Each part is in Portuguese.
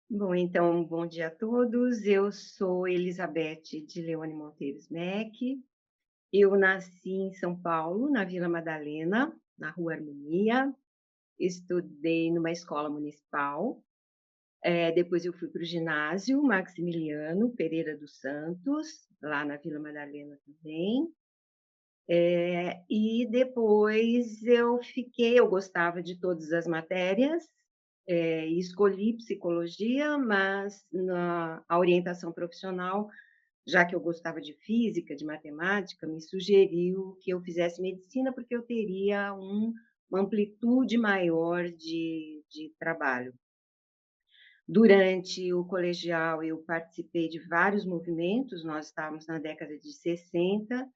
Bom, então, bom dia a todos. Eu sou Elizabeth de Leone Monteiro Smeck. Eu nasci em São Paulo, na Vila Madalena, na Rua Harmonia. Estudei numa escola municipal. Depois eu fui para o ginásio Maximiliano Pereira dos Santos, lá na Vila Madalena também. E depois eu gostava de todas as matérias, e escolhi psicologia, mas a orientação profissional, já que eu gostava de física, de matemática, me sugeriu que eu fizesse medicina, porque eu teria uma amplitude maior de trabalho. Durante o colegial, eu participei de vários movimentos, nós estávamos na década de 60,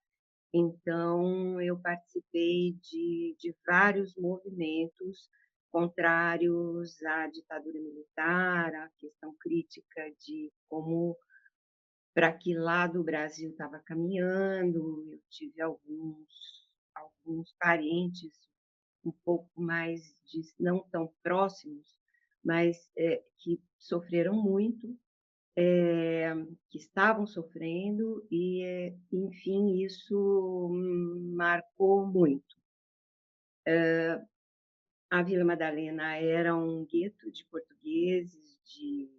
então eu participei de vários movimentos contrários à ditadura militar, à questão crítica de como para que lado o Brasil estava caminhando. Eu tive alguns parentes um pouco mais não tão próximos, mas que sofreram muito, que estavam sofrendo e, enfim, isso marcou muito. A Vila Madalena era um gueto de portugueses, de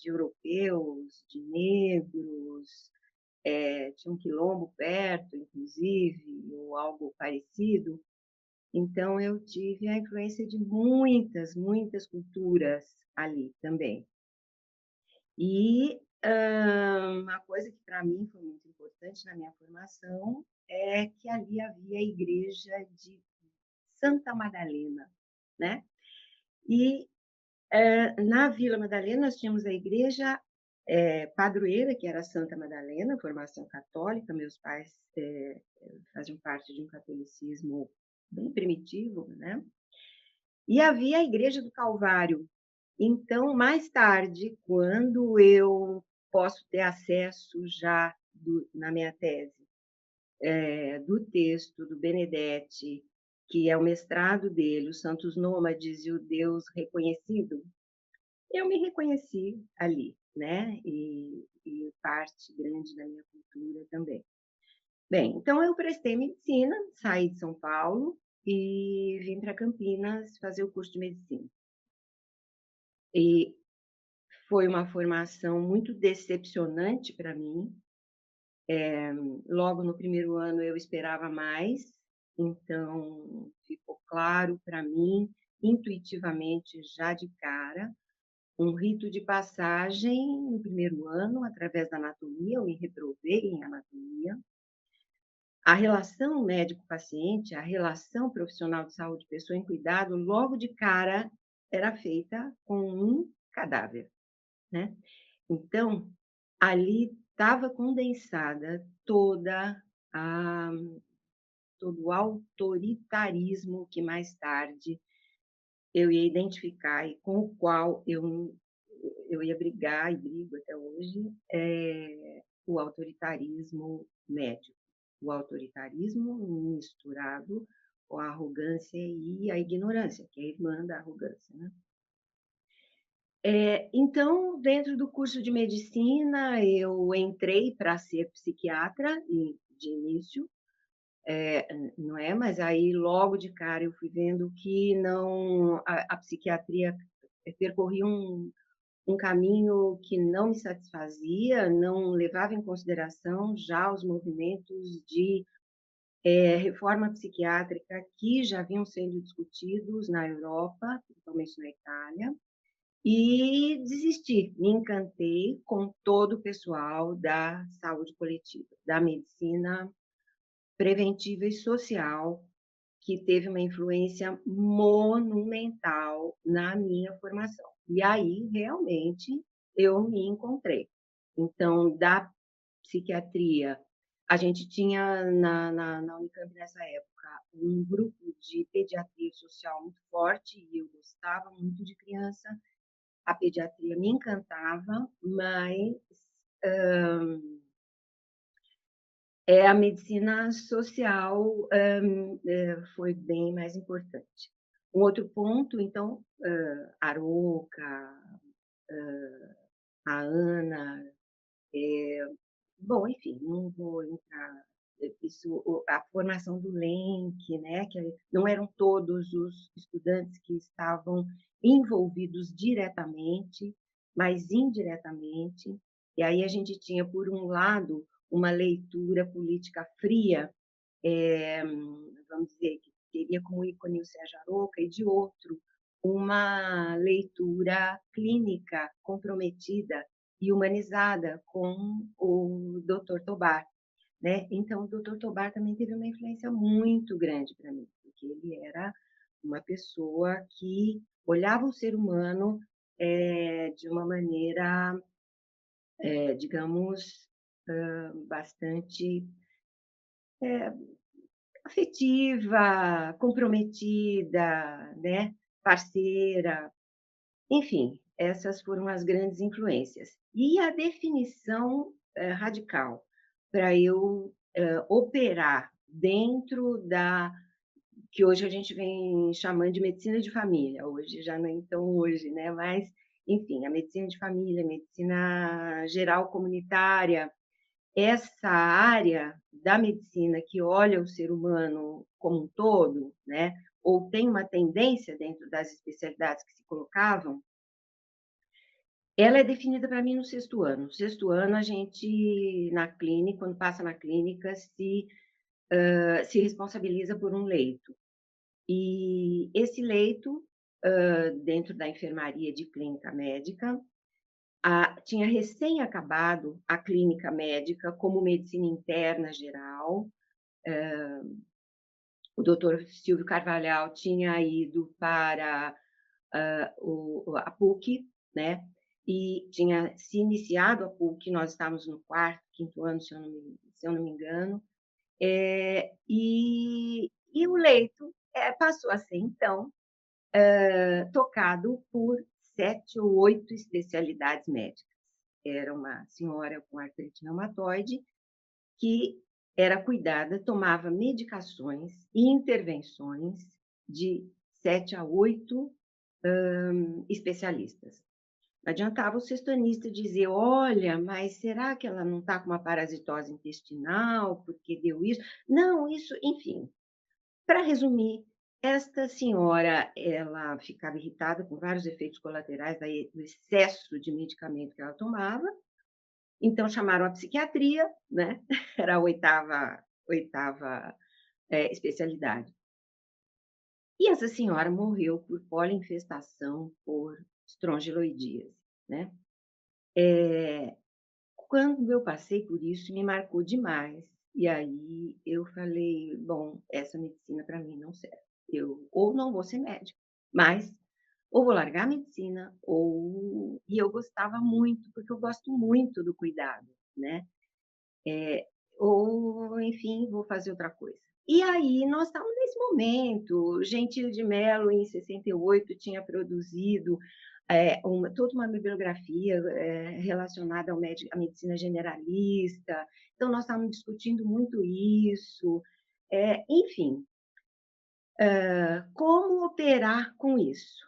europeus, de negros, tinha um quilombo perto, inclusive, ou algo parecido. Então, eu tive a influência de muitas, muitas culturas ali também. E uma coisa que para mim foi muito importante na minha formação é que ali havia a igreja de Santa Madalena, né? E na Vila Madalena nós tínhamos a igreja padroeira, que era Santa Madalena, formação católica. Meus pais faziam parte de um catolicismo bem primitivo, né? E havia a igreja do Calvário. Então, mais tarde, quando eu posso ter acesso já na minha tese, do texto do Benedetti, que é o mestrado dele, Os Santos Nômades e o Deus Reconhecido, eu me reconheci ali, né? E parte grande da minha cultura também. Bem, então eu prestei medicina, saí de São Paulo e vim para Campinas fazer o curso de medicina. E foi uma formação muito decepcionante para mim. Logo no primeiro ano eu esperava mais, então ficou claro para mim, intuitivamente, já de cara, um rito de passagem no primeiro ano, através da anatomia. Eu me reprovei em anatomia. A relação médico-paciente, a relação profissional de saúde, pessoa em cuidado, logo de cara era feita com um cadáver, né? Então, ali estava condensada a todo o autoritarismo que mais tarde eu ia identificar e com o qual eu ia brigar e brigo até hoje, o autoritarismo médico, o autoritarismo misturado com a arrogância e a ignorância, que é a irmã da arrogância, né? Então, dentro do curso de medicina, eu entrei para ser psiquiatra de início, não é? Mas aí, logo de cara, eu fui vendo que não a psiquiatria percorria um caminho que não me satisfazia, não levava em consideração já os movimentos de reforma psiquiátrica que já vinham sendo discutidos na Europa, principalmente na Itália, e desisti. Me encantei com todo o pessoal da saúde coletiva, da medicina preventiva e social, que teve uma influência monumental na minha formação. E aí, realmente, eu me encontrei. Então, da psiquiatria, a gente tinha na Unicamp, nessa época, um grupo de pediatria social muito forte, e eu gostava muito de criança. A pediatria me encantava, mas a medicina social foi bem mais importante. Um outro ponto, então, Arouca, a Ana, bom, enfim, não vou entrar isso a formação do LENC, né, que não eram todos os estudantes que estavam envolvidos diretamente, mas indiretamente, e aí a gente tinha, por um lado, uma leitura política fria, vamos dizer, que teria como ícone o Sérgio Arouca, e de outro, uma leitura clínica comprometida e humanizada com o Dr. Tobar, né? Então, o Dr. Tobar também teve uma influência muito grande para mim, porque ele era uma pessoa que olhava o ser humano de uma maneira, digamos, bastante afetiva, comprometida, né? Parceira, enfim, essas foram as grandes influências. E a definição radical para eu operar dentro da que hoje a gente vem chamando de medicina de família, hoje já não é tão hoje, né? Mas, enfim, a medicina de família, a medicina geral comunitária, essa área da medicina que olha o ser humano como um todo, né? Ou tem uma tendência dentro das especialidades que se colocavam, ela é definida para mim no sexto ano. No sexto ano, a gente, na clínica, quando passa na clínica, se responsabiliza por um leito. E esse leito, dentro da enfermaria de clínica médica, tinha recém acabado a clínica médica como medicina interna geral. O doutor Silvio Carvalhal tinha ido para a PUC, né? E tinha se iniciado a PUC, nós estávamos no quarto, quinto ano, se eu não me engano, e o leito passou a ser, então, tocado por 7 ou 8 especialidades médicas. Era uma senhora com artrite reumatoide que era cuidada, tomava medicações e intervenções de 7 a 8 especialistas. Não adiantava o sextonista dizer, olha, mas será que ela não está com uma parasitose intestinal, porque deu isso? Não, isso, enfim. Para resumir, esta senhora, ela ficava irritada com vários efeitos colaterais do excesso de medicamento que ela tomava, então chamaram a psiquiatria, né? Era a oitava especialidade. E essa senhora morreu por poliinfestação por estrongiloidíase, né? Quando eu passei por isso, me marcou demais. E aí eu falei, bom, essa medicina para mim não serve. Eu ou não vou ser médica, mas ou vou largar a medicina, ou... E eu gostava muito, porque eu gosto muito do cuidado, né? Ou, enfim, vou fazer outra coisa. E aí nós estávamos nesse momento, Gentil de Mello, em 68, tinha produzido toda uma bibliografia relacionada à medicina generalista, então nós estávamos discutindo muito isso, enfim, como operar com isso?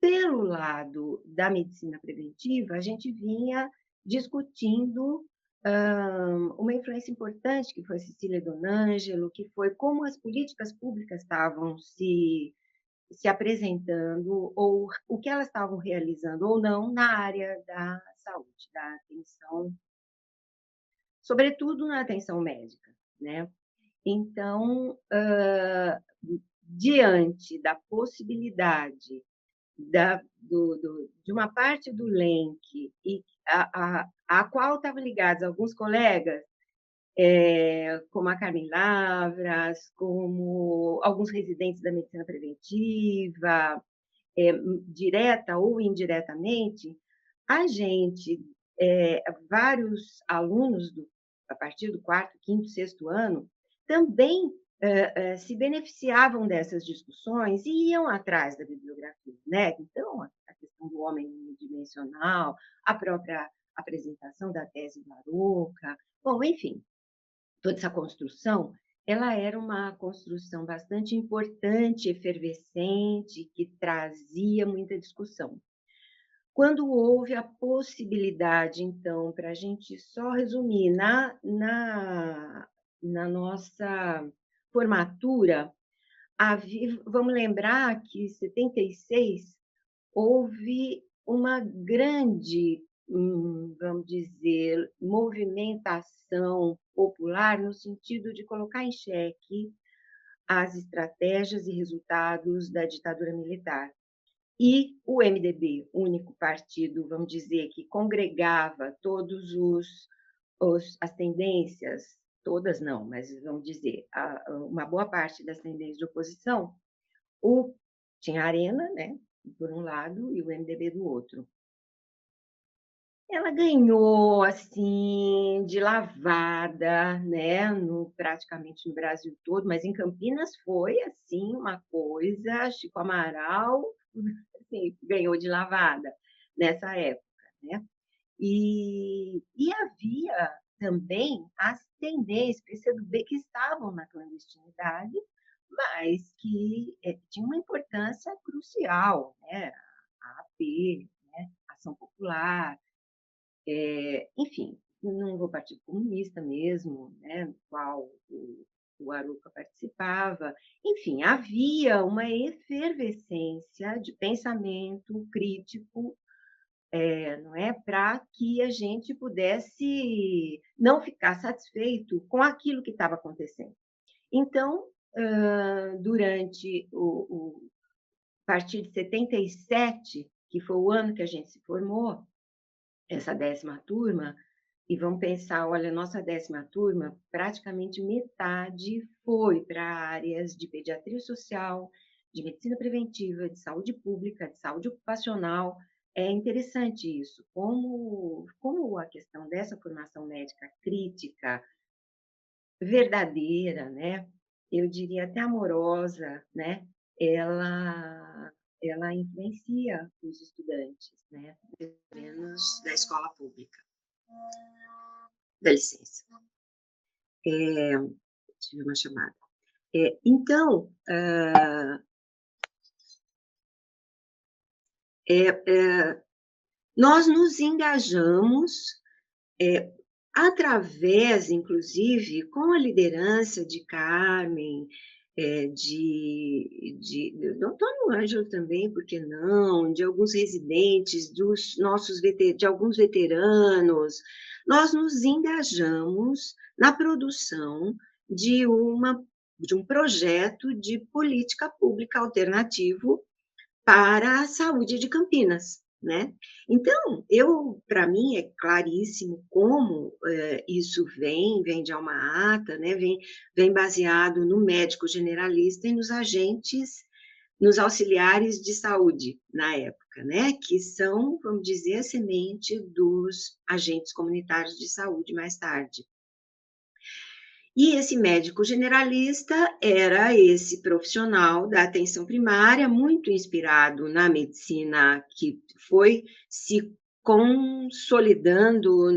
Pelo lado da medicina preventiva, a gente vinha discutindo uma influência importante, que foi Cecília Donangelo, que foi como as políticas públicas estavam se apresentando, ou o que elas estavam realizando ou não na área da saúde, da atenção, sobretudo na atenção médica, né? Então, diante da possibilidade de uma parte do LENC, e a qual estavam ligados alguns colegas, como a Carmen Lavras, como alguns residentes da medicina preventiva, direta ou indiretamente, a gente, vários alunos, a partir do quarto, quinto, sexto ano, também se beneficiavam dessas discussões e iam atrás da bibliografia, né? Então, a questão do homem unidimensional, a própria apresentação da tese do Arouca, bom, enfim, toda essa construção ela era uma construção bastante importante, efervescente, que trazia muita discussão. Quando houve a possibilidade, então, para a gente só resumir, na nossa formatura, vamos lembrar que em 76 houve uma grande, vamos dizer, movimentação popular no sentido de colocar em xeque as estratégias e resultados da ditadura militar. E o MDB, único partido, vamos dizer, que congregava todos as tendências, todas não, mas vamos dizer, uma boa parte das tendências de oposição, o, tinha a Arena, né, por um lado, e o MDB do outro. Ela ganhou, assim, de lavada, né, praticamente no Brasil todo, mas em Campinas foi, assim, uma coisa, Chico Amaral, assim, ganhou de lavada nessa época, né? E havia também as tendências PCdoB que estavam na clandestinidade, mas que tinham uma importância crucial, né? A AP, né? Ação Popular, enfim, não vou Partido Comunista mesmo, né, no qual o Aruca participava. Enfim, havia uma efervescência de pensamento crítico, não é, para que a gente pudesse não ficar satisfeito com aquilo que estava acontecendo. Então, durante a partir de 77, que foi o ano que a gente se formou, essa 10ª turma, e vamos pensar, olha, nossa 10ª turma, praticamente metade foi para áreas de pediatria social, de medicina preventiva, de saúde pública, de saúde ocupacional. É interessante isso, como a questão dessa formação médica crítica, verdadeira, né? Eu diria até amorosa, né? Ela influencia os estudantes, né? Pelo menos da escola pública. Dá licença. Tive uma chamada. Então, nós nos engajamos através, inclusive, com a liderança de Carmen, do Antônio Ângelo também, por que não, de alguns residentes, de alguns veteranos, nós nos engajamos na produção de um projeto de política pública alternativo para a saúde de Campinas, né? Então, para mim é claríssimo como isso vem de alma ata, né? Vem baseado no médico generalista e nos agentes, nos auxiliares de saúde na época, né? Que são, vamos dizer, a semente dos agentes comunitários de saúde mais tarde. E esse médico generalista era esse profissional da atenção primária, muito inspirado na medicina que foi se consolidando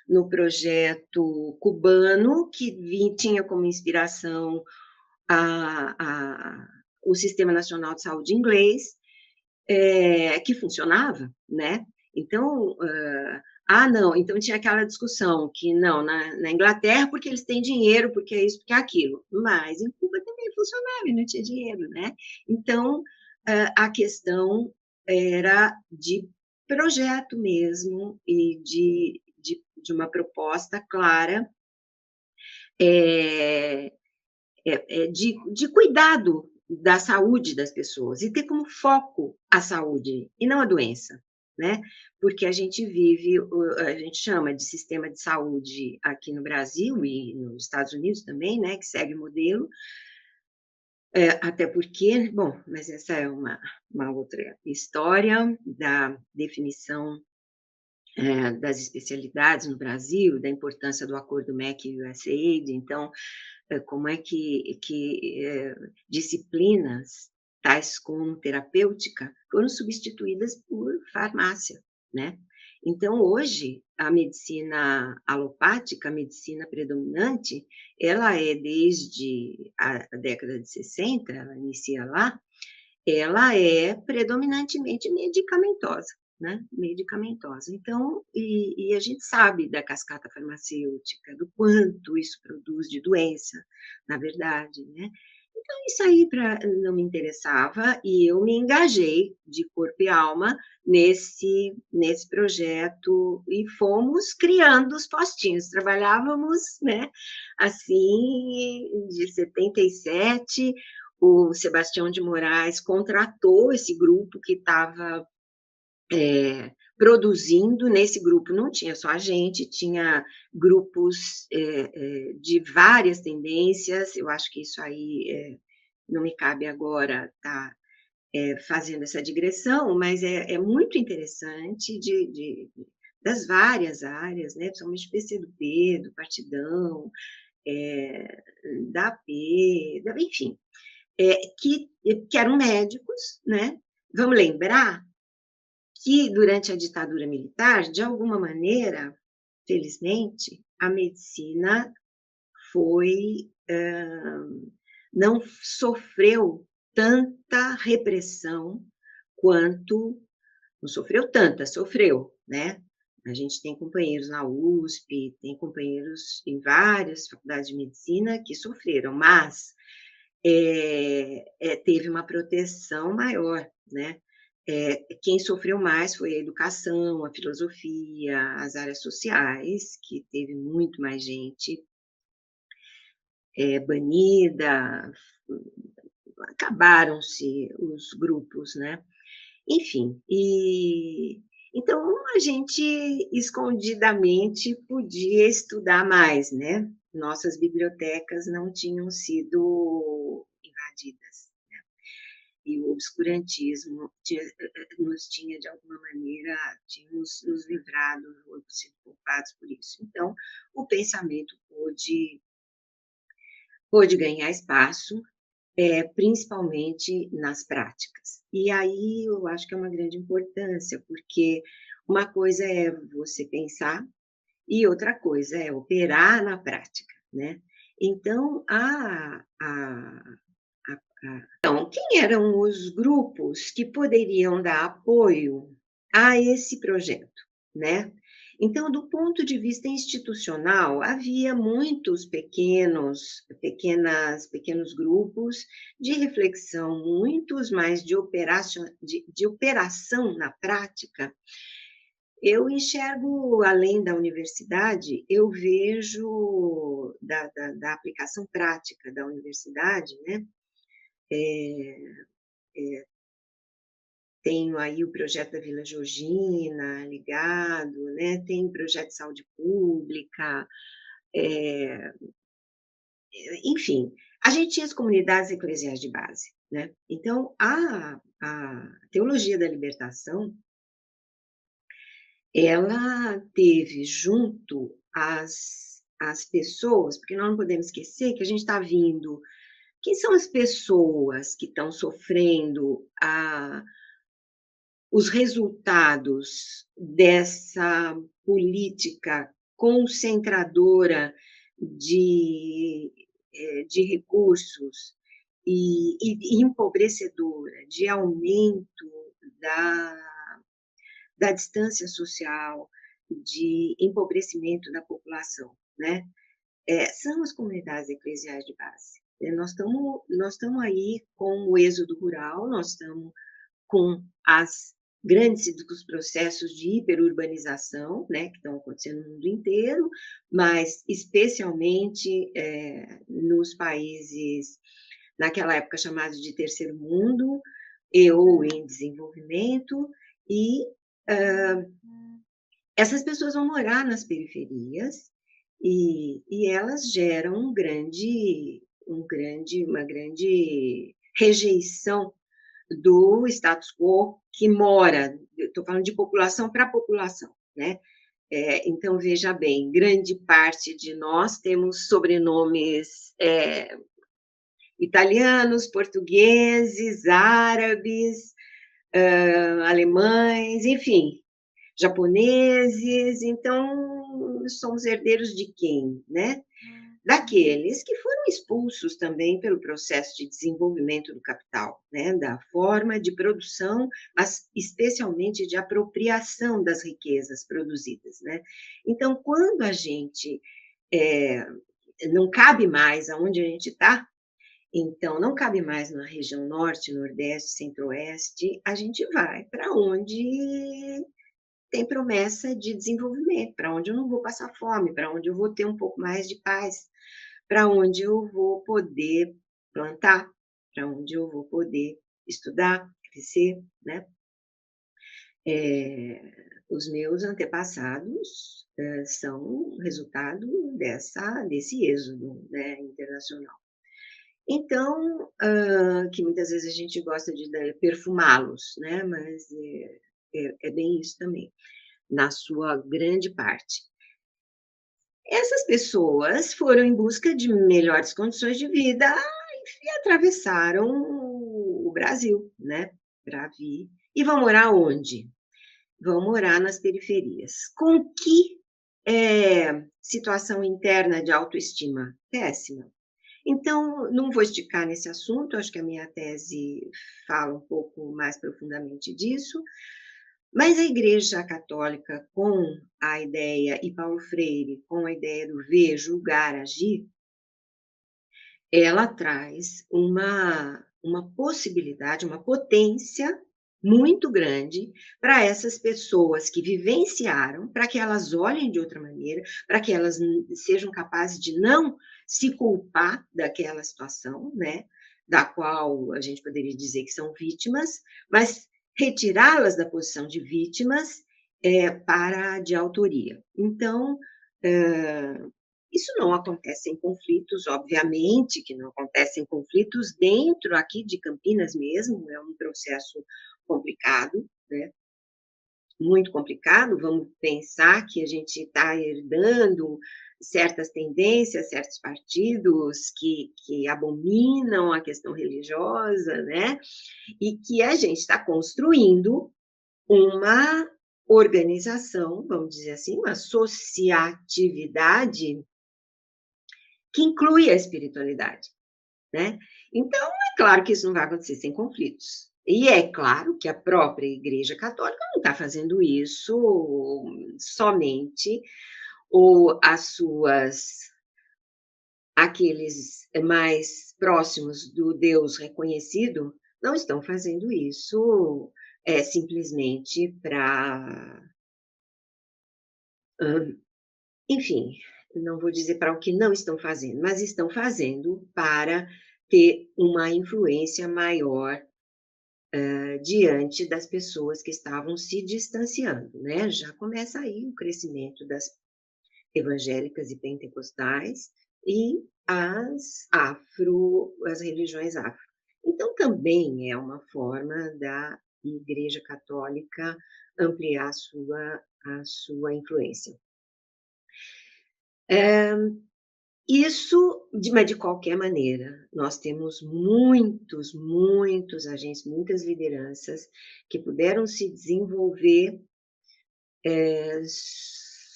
no projeto cubano, que tinha como inspiração o Sistema Nacional de Saúde inglês, que funcionava, né? Então, não, então tinha aquela discussão que não, na Inglaterra, porque eles têm dinheiro, porque é isso, porque é aquilo, mas em Cuba também funcionava e não tinha dinheiro, né? Então, a questão era de projeto mesmo e de uma proposta clara de cuidado da saúde das pessoas e ter como foco a saúde e não a doença, né? Porque a gente chama de sistema de saúde aqui no Brasil e nos Estados Unidos também, né? Que segue o modelo, até porque, bom, mas essa é uma outra história da definição das especialidades no Brasil, da importância do acordo MEC-USAID, então, como é que disciplinas tais como terapêutica foram substituídas por farmácia, né? Então, hoje, a medicina alopática, a medicina predominante, ela é desde a década de 60, ela inicia lá, ela é predominantemente medicamentosa, né, medicamentosa. Então, a gente sabe da cascata farmacêutica, do quanto isso produz de doença, na verdade, né. Então isso aí não me interessava e eu me engajei de corpo e alma nesse projeto e fomos criando os postinhos. Trabalhávamos, né, assim, de 77, o Sebastião de Moraes contratou esse grupo que estava produzindo. Nesse grupo não tinha só a gente, tinha grupos de várias tendências. Eu acho que isso aí não me cabe agora estar fazendo essa digressão, mas é muito interessante das várias áreas, né, principalmente do PCdoB, do Partidão, eh, da AP, enfim, que eram médicos, né. Vamos lembrar que durante a ditadura militar, de alguma maneira, felizmente, a medicina foi, não sofreu tanta repressão quanto não sofreu tanta, sofreu, né. A gente tem companheiros na USP, tem companheiros em várias faculdades de medicina que sofreram, mas teve uma proteção maior, né. Quem sofreu mais foi a educação, a filosofia, as áreas sociais, que teve muito mais gente banida, acabaram-se os grupos, né. Enfim, então a gente escondidamente podia estudar mais, né. Nossas bibliotecas não tinham sido invadidas, né. E o obscurantismo nos tinha de alguma maneira, tinha nos livrado ou sido culpados por isso. Então, o pensamento pôde ganhar espaço, principalmente nas práticas. E aí eu acho que é uma grande importância, porque uma coisa é você pensar e outra coisa é operar na prática, né. Então então, quem eram os grupos que poderiam dar apoio a esse projeto, né? Então, do ponto de vista institucional, havia muitos pequenos grupos de reflexão, muitos mais de operação na prática. Eu enxergo, além da universidade, eu vejo da aplicação prática da universidade, né. Eh Tenho aí o projeto da Vila Georgina ligado, né, tem o projeto de saúde pública, eh, enfim, a gente tinha as comunidades eclesiais de base, né. Então a teologia da libertação, ela teve junto as pessoas, porque nós não podemos esquecer que a gente está vindo, quem são as pessoas que estão sofrendo os resultados dessa política concentradora de de recursos e empobrecedora, de aumento da distância social, de empobrecimento da população, né. São as comunidades eclesiais de base. Nós estamos aí com o êxodo rural, nós estamos com as grandes processos de hiperurbanização, né, que estão acontecendo no mundo inteiro, mas especialmente, nos países, naquela época chamados de terceiro mundo, ou em desenvolvimento, e, hã, essas pessoas vão morar nas periferias, elas geram uma grande rejeição do status quo que mora, estou falando de população para população, né. Então veja bem, grande parte de nós temos sobrenomes, italianos, portugueses, árabes, alemães, enfim, japoneses, então somos herdeiros de quem, né? Daqueles que foram expulsos também pelo processo de desenvolvimento do capital, né, da forma de produção, mas especialmente de apropriação das riquezas produzidas, né. Então, quando a gente, eh, não cabe mais aonde a gente está, então não cabe mais na região norte, nordeste, centro-oeste, a gente vai para onde tem promessa de desenvolvimento, para onde eu não vou passar fome, para onde eu vou ter um pouco mais de paz, para onde eu vou poder plantar, para onde eu vou poder estudar, crescer, né. Os meus antepassados, são resultado desse êxodo, né, internacional. Então, que muitas vezes a gente gosta de perfumá-los, né, mas é bem isso também, na sua grande parte. Essas pessoas foram em busca de melhores condições de vida e atravessaram o Brasil, né, para vir. E vão morar onde? Vão morar nas periferias. Com que, situação interna de autoestima? Péssima. Então, não vou esticar nesse assunto, acho que a minha tese fala um pouco mais profundamente disso, mas a Igreja Católica, com a ideia, e Paulo Freire, com a ideia do ver, julgar, agir, ela traz uma possibilidade, uma potência muito grande para essas pessoas que vivenciaram, para que elas olhem de outra maneira, para que elas sejam capazes de não se culpar daquela situação, né, da qual a gente poderia dizer que são vítimas, mas retirá-las da posição de vítimas, para a de autoria. Então, hã isso não acontece em conflitos, obviamente que não acontece em conflitos dentro aqui de Campinas mesmo, é um processo complicado, né, muito complicado. Vamos pensar que a gente está herdando certas tendências, certos partidos que abominam a questão religiosa, né, e que a gente está construindo uma organização, vamos dizer assim, uma associatividade que inclui a espiritualidade, né. Então, é claro que isso não vai acontecer sem conflitos. E é claro que a própria Igreja Católica não está fazendo isso somente, ou as suas aqueles mais próximos do Deus reconhecido, não estão fazendo isso, simplesmente para, enfim, não vou dizer para o que não estão fazendo, mas estão fazendo para ter uma influência maior, diante das pessoas que estavam se distanciando, né. Já começa aí o crescimento das evangélicas e pentecostais e as religiões afro. Então também é uma forma da Igreja Católica ampliar a sua influência. Mas de qualquer maneira, nós temos muitos agentes, muitas lideranças que puderam se desenvolver,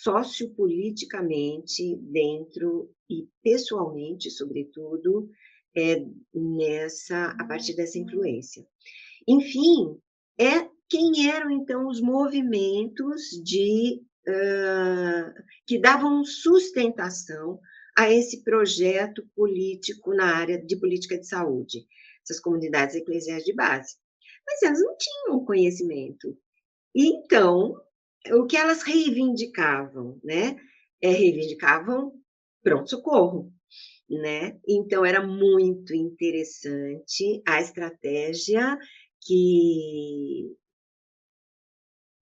sociopoliticamente dentro e pessoalmente, sobretudo, a partir dessa influência. Enfim, quem eram então os movimentos que davam sustentação a esse projeto político na área de política de saúde, essas comunidades eclesiais de base. Mas elas não tinham conhecimento. E então, o que elas reivindicavam, né, reivindicavam pronto-socorro, né. Então era muito interessante a estratégia que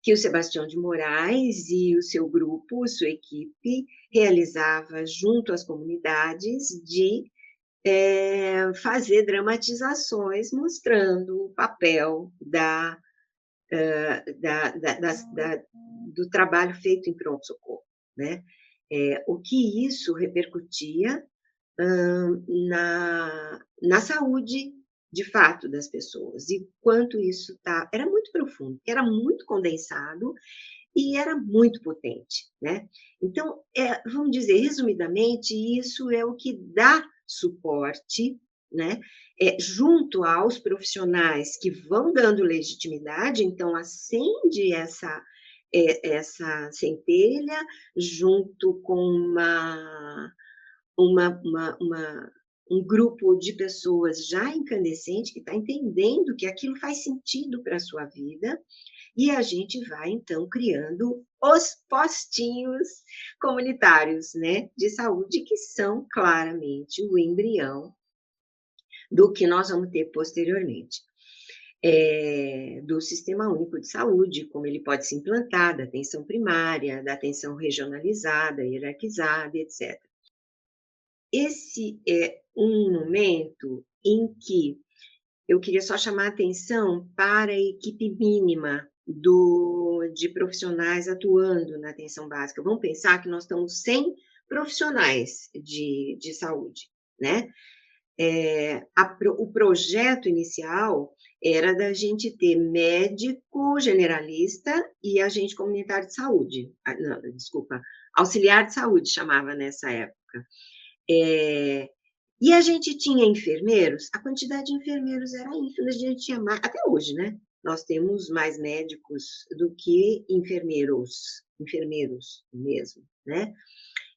que o Sebastião de Moraes e o seu grupo, sua equipe, realizava junto às comunidades de, fazer dramatizações mostrando o papel do trabalho feito em pronto-socorro, né. O que isso repercutia, na saúde, de fato, das pessoas, e quanto isso era muito profundo, era muito condensado e era muito potente, né? Então, vamos dizer, resumidamente, isso é o que dá suporte, né? Junto aos profissionais que vão dando legitimidade, então acende essa centelha, junto com um grupo de pessoas já incandescente, que está entendendo que aquilo faz sentido para a sua vida, e a gente vai, então, criando os postinhos comunitários, né, de saúde, que são claramente o embrião do que nós vamos ter posteriormente. Do Sistema Único de Saúde, como ele pode se implantar, da atenção primária, da atenção regionalizada, hierarquizada, etc. Esse é um momento em que eu queria só chamar a atenção para a equipe mínima de profissionais atuando na atenção básica. Vamos pensar que nós estamos 100 profissionais de saúde, né? O projeto inicial era da gente ter médico generalista e agente comunitário de saúde. Não, desculpa, auxiliar de saúde chamava nessa época. E a gente tinha enfermeiros, a quantidade de enfermeiros era ínfima, a gente tinha mais, até hoje, né? Nós temos mais médicos do que enfermeiros mesmo, né?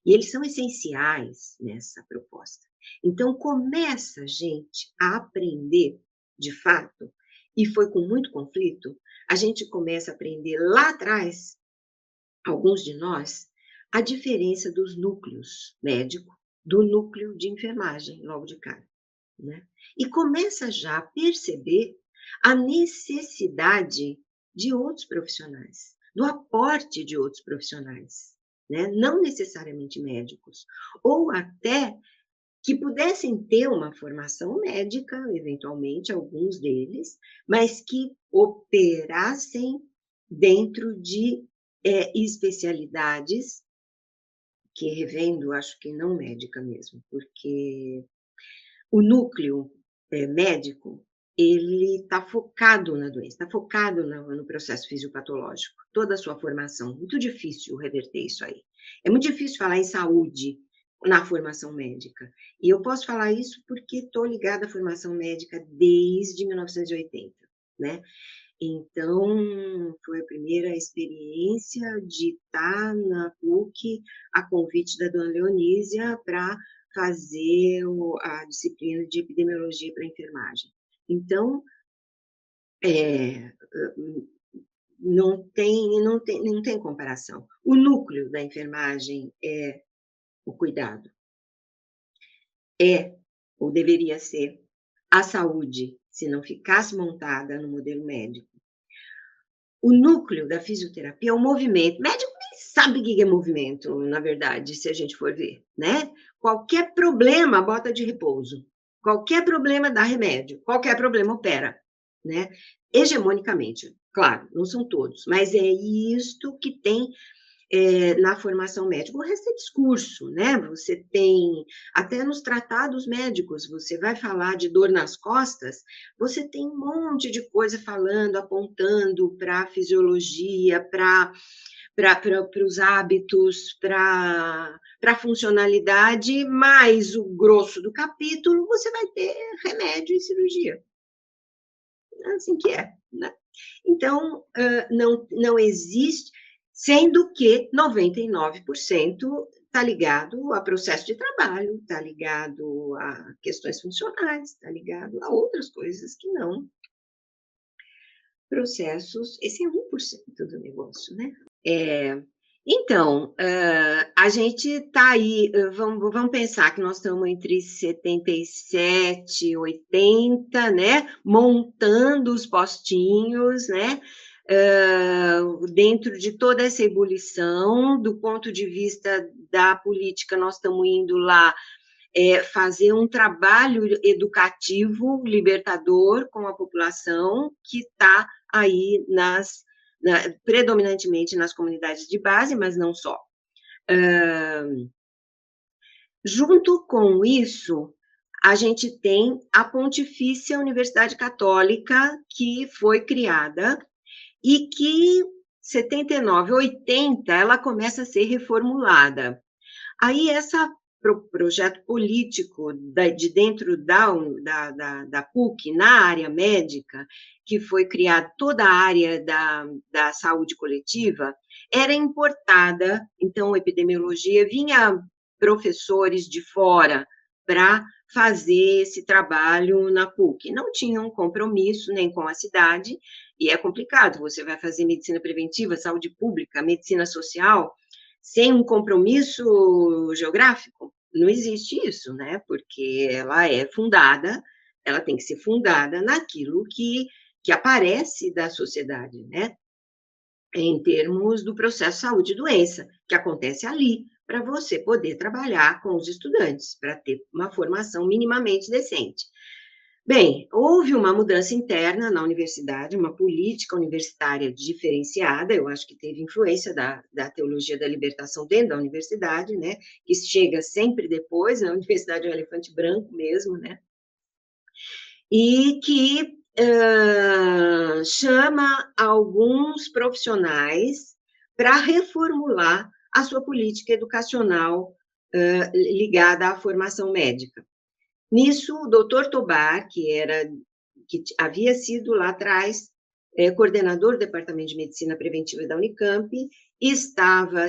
E eles são essenciais nessa proposta. Então, começa a gente a aprender, de fato, e foi com muito conflito, a gente começa a aprender lá atrás, alguns de nós, a diferença dos núcleos médico do núcleo de enfermagem, logo de cara, né? E começa já a perceber a necessidade de outros profissionais, do aporte de outros profissionais, né? Não necessariamente médicos, ou até que pudessem ter uma formação médica, eventualmente, alguns deles, mas que operassem dentro de especialidades que, revendo, acho que não médica mesmo, porque o núcleo médico, ele está focado na doença, está focado no processo fisiopatológico, toda a sua formação. Muito difícil reverter isso aí. É muito difícil falar em saúde na formação médica. E eu posso falar isso porque estou ligada à formação médica desde 1980, né? Então, foi a primeira experiência de estar na PUC a convite da dona Leonísia para fazer a disciplina de epidemiologia para enfermagem. Então, não tem comparação. O núcleo da enfermagem é o cuidado, ou deveria ser, a saúde, se não ficasse montada no modelo médico. O núcleo da fisioterapia é o movimento. O médico nem sabe o que é movimento, na verdade, se a gente for ver, né? Qualquer problema, bota de repouso. Qualquer problema dá remédio. Qualquer problema opera, né? Hegemonicamente, claro, não são todos, mas é isto que tem na formação médica. O resto é discurso, né? Você tem, até nos tratados médicos, você vai falar de dor nas costas, você tem um monte de coisa falando, apontando para a fisiologia, para os hábitos, para a funcionalidade, mas o grosso do capítulo, você vai ter remédio e cirurgia. Assim que é, né? Então, não existe, sendo que 99% está ligado a processo de trabalho, está ligado a questões funcionais, está ligado a outras coisas que não processos. Esse é 1% do negócio, né? Então, a gente está aí, vamos pensar que nós estamos entre 77 e 80, né? Montando os postinhos, né? Dentro de toda essa ebulição, do ponto de vista da política, nós estamos indo lá fazer um trabalho educativo, libertador com a população que está aí predominantemente nas comunidades de base, mas não só. Junto com isso, a gente tem a Pontifícia Universidade Católica, que foi criada e que 79, 80, ela começa a ser reformulada. Aí, esse projeto político de dentro da PUC, na área médica, que foi criada toda a área da saúde coletiva, era importada, então, epidemiologia, vinha professores de fora para fazer esse trabalho na PUC. Não tinham compromisso nem com a cidade, e é complicado, você vai fazer medicina preventiva, saúde pública, medicina social, sem um compromisso geográfico? Não existe isso, né? Porque ela é fundada, ela tem que ser fundada naquilo que aparece da sociedade, né? Em termos do processo saúde e doença, que acontece ali, para você poder trabalhar com os estudantes, para ter uma formação minimamente decente. Bem, houve uma mudança interna na universidade, uma política universitária diferenciada, eu acho que teve influência da teologia da libertação dentro da universidade, né, que chega sempre depois, a universidade é um elefante branco mesmo, né, e que chama alguns profissionais para reformular a sua política educacional ligada à formação médica. Nisso, o doutor Tobar, que havia sido lá atrás coordenador do Departamento de Medicina Preventiva da Unicamp, estava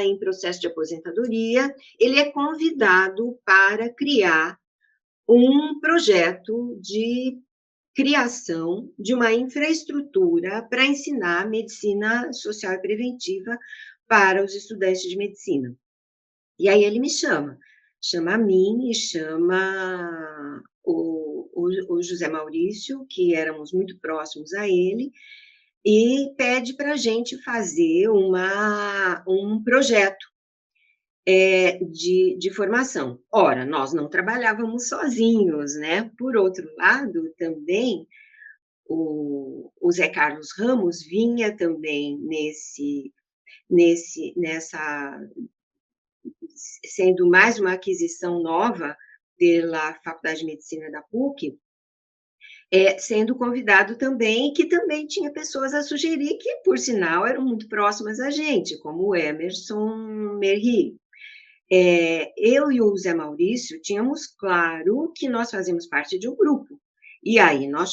em processo de aposentadoria, ele é convidado para criar um projeto de criação de uma infraestrutura para ensinar medicina social e preventiva para os estudantes de medicina. E aí ele me chama a mim e chama o José Maurício, que éramos muito próximos a ele, e pede para a gente fazer um projeto de formação. Ora, nós não trabalhávamos sozinhos, né? Por outro lado, também, o Zé Carlos Ramos vinha também nessa sendo mais uma aquisição nova pela Faculdade de Medicina da PUC, sendo convidado também, que também tinha pessoas a sugerir que, por sinal, eram muito próximas a gente, como o Emerson Merri. Eu e o Zé Maurício tínhamos claro que nós fazíamos parte de um grupo. E aí nós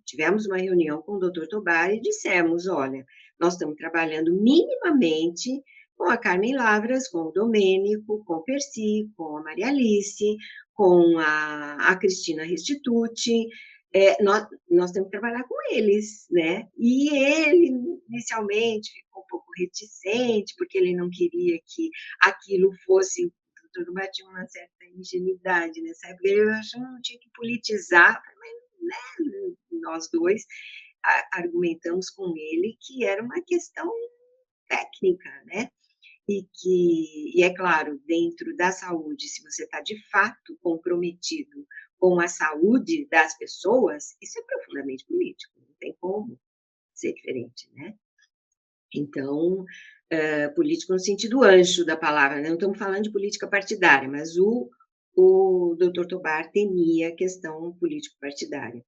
tivemos uma reunião com o doutor Tobar e dissemos, olha, nós estamos trabalhando minimamente com a Carmen Lavras, com o Domênico, com o Percy, com a Maria Alice, com a Cristina Restituti, nós temos que trabalhar com eles, né? E ele, inicialmente, ficou um pouco reticente, porque ele não queria que aquilo fosse... Tudo batia uma certa ingenuidade nessa época, eu acho que não tinha que politizar, mas, né, nós dois argumentamos com ele que era uma questão técnica, né? E é claro, dentro da saúde, se você está de fato comprometido com a saúde das pessoas, isso é profundamente político, não tem como ser diferente, né? Então, político no sentido ancho da palavra, né? Não estamos falando de política partidária, mas o doutor Tobar temia a questão político-partidária.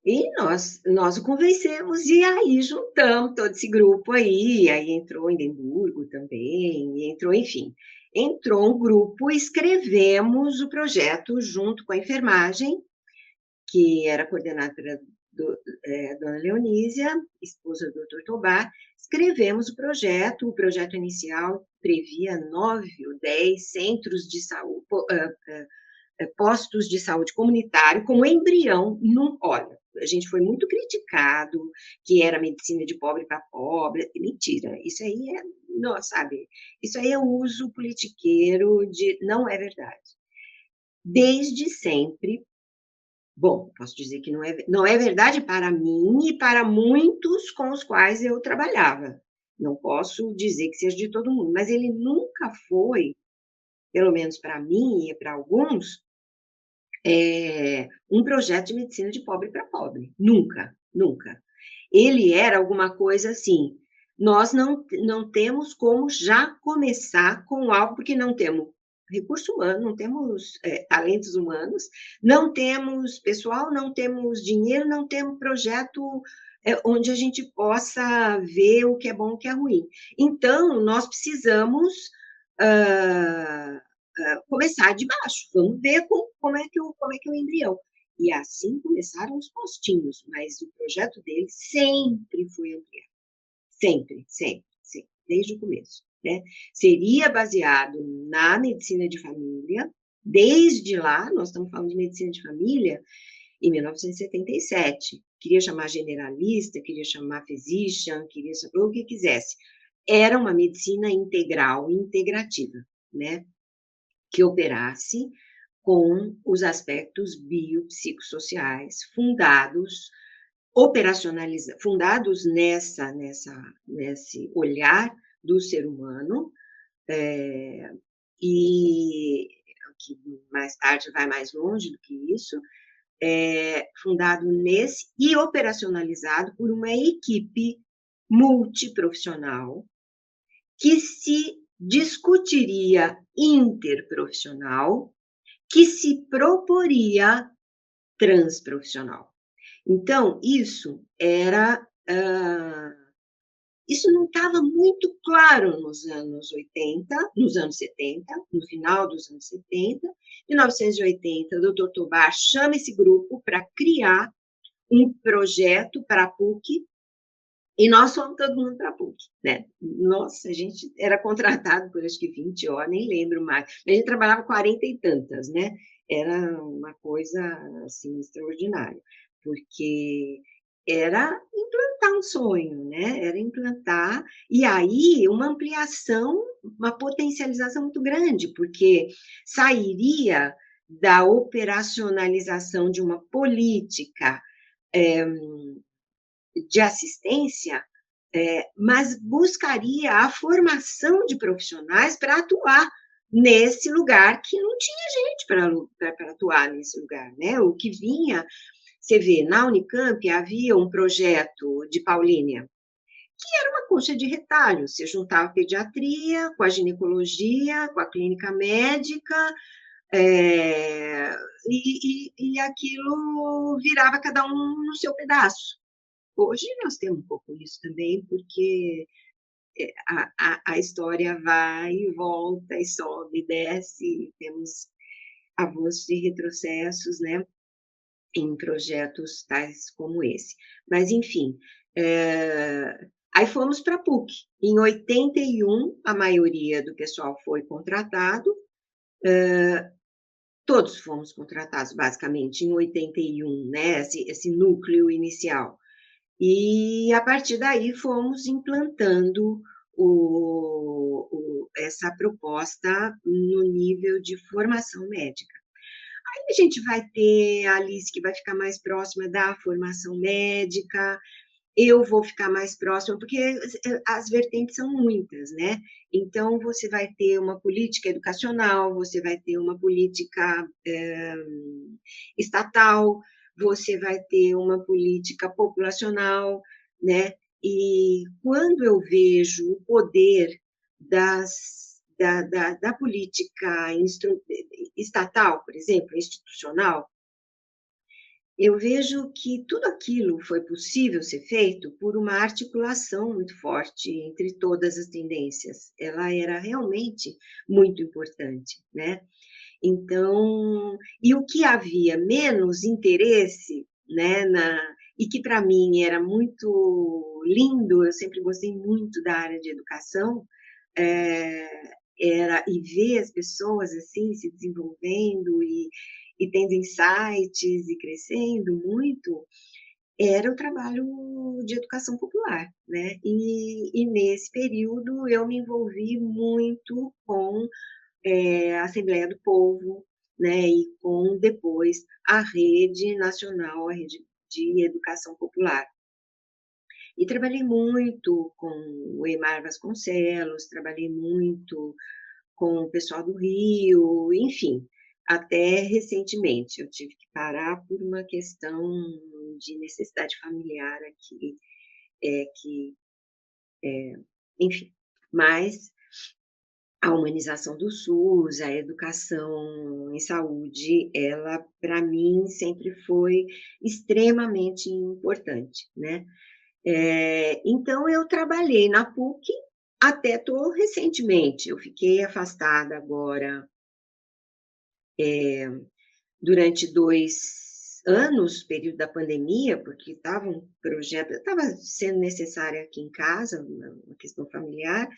E nós o convencemos, e aí juntamos todo esse grupo aí entrou Indemburgo também, enfim, entrou um grupo, escrevemos o projeto junto com a enfermagem, que era coordenada pela dona Leonísia, esposa do Dr. Tobar, escrevemos o projeto inicial previa 9 ou 10 centros de saúde, postos de saúde comunitário como embrião, olha, a gente foi muito criticado, que era medicina de pobre para pobre, mentira, isso aí não, sabe, isso aí é uso politiqueiro não é verdade. Desde sempre, bom, posso dizer que não é verdade para mim e para muitos com os quais eu trabalhava, não posso dizer que seja de todo mundo, mas ele nunca foi, pelo menos para mim e para alguns, um projeto de medicina de pobre para pobre. Nunca, nunca. Ele era alguma coisa assim, nós não temos como já começar com algo, porque não temos recurso humano, não temos talentos humanos, não temos pessoal, não temos dinheiro, não temos projeto onde a gente possa ver o que é bom e o que é ruim. Então, nós precisamos ah, começar de baixo, vamos ver como é que é o embrião. E assim começaram os postinhos, mas o projeto dele sempre foi ampliar, sempre, sempre, sempre, desde o começo. Né? Seria baseado na medicina de família, desde lá, nós estamos falando de medicina de família, em 1977. Queria chamar generalista, queria chamar physician, queria chamar o que quisesse. Era uma medicina integral, integrativa, né? Que operasse com os aspectos biopsicossociais fundados, fundados nesse olhar do ser humano, e que mais tarde vai mais longe do que isso, fundado nesse e operacionalizado por uma equipe multiprofissional que se discutiria interprofissional, que se proporia transprofissional. Então, isso não estava muito claro nos anos 80, nos anos 70, no final dos anos 70. Em 1980, o Dr. Tobar chama esse grupo para criar um projeto para a PUC, e nós fomos todo mundo para a PUC, né? Nossa, a gente era contratado por acho que 20 horas, nem lembro mais. A gente trabalhava 40 e tantas, né? Era uma coisa, assim, extraordinária, porque era implantar um sonho, né? Era implantar, e aí uma ampliação, uma potencialização muito grande, porque sairia da operacionalização de uma política de assistência, mas buscaria a formação de profissionais para atuar nesse lugar que não tinha gente para atuar nesse lugar, né? O que vinha, você vê, na Unicamp havia um projeto de Paulínia, que era uma coxa de retalho, você juntava a pediatria com a ginecologia, com a clínica médica, e aquilo virava cada um no seu pedaço. Hoje nós temos um pouco isso também, porque a história vai e volta, e sobe, e desce, e temos avanços e retrocessos, né, em projetos tais como esse. Mas, enfim, aí fomos para a PUC. Em 81, a maioria do pessoal foi contratado, todos fomos contratados, basicamente, em 81, né, esse núcleo inicial. E, a partir daí, fomos implantando essa proposta no nível de formação médica. Aí a gente vai ter a Alice, que vai ficar mais próxima da formação médica, eu vou ficar mais próxima, porque as vertentes são muitas, né? Então, você vai ter uma política educacional, você vai ter uma política estatal, você vai ter uma política populacional, né? E quando eu vejo o poder da política estatal, por exemplo, institucional, eu vejo que tudo aquilo foi possível ser feito por uma articulação muito forte entre todas as tendências. Ela era realmente muito importante, né? Então, e o que havia menos interesse, né, e que para mim era muito lindo, eu sempre gostei muito da área de educação, era e ver as pessoas assim se desenvolvendo e tendo insights e crescendo muito, era o trabalho de educação popular, né? E nesse período eu me envolvi muito com a Assembleia do Povo, né? E com depois a Rede Nacional, a Rede de Educação Popular. E trabalhei muito com o Eymar Vasconcelos, trabalhei muito com o pessoal do Rio, enfim, até recentemente eu tive que parar por uma questão de necessidade familiar aqui, enfim, mas a humanização do SUS, a educação em saúde, ela, para mim, sempre foi extremamente importante, né? Então eu trabalhei na PUC até tô recentemente, eu fiquei afastada agora, durante 2 anos, período da pandemia, porque estava sendo necessária aqui em casa, uma questão familiar,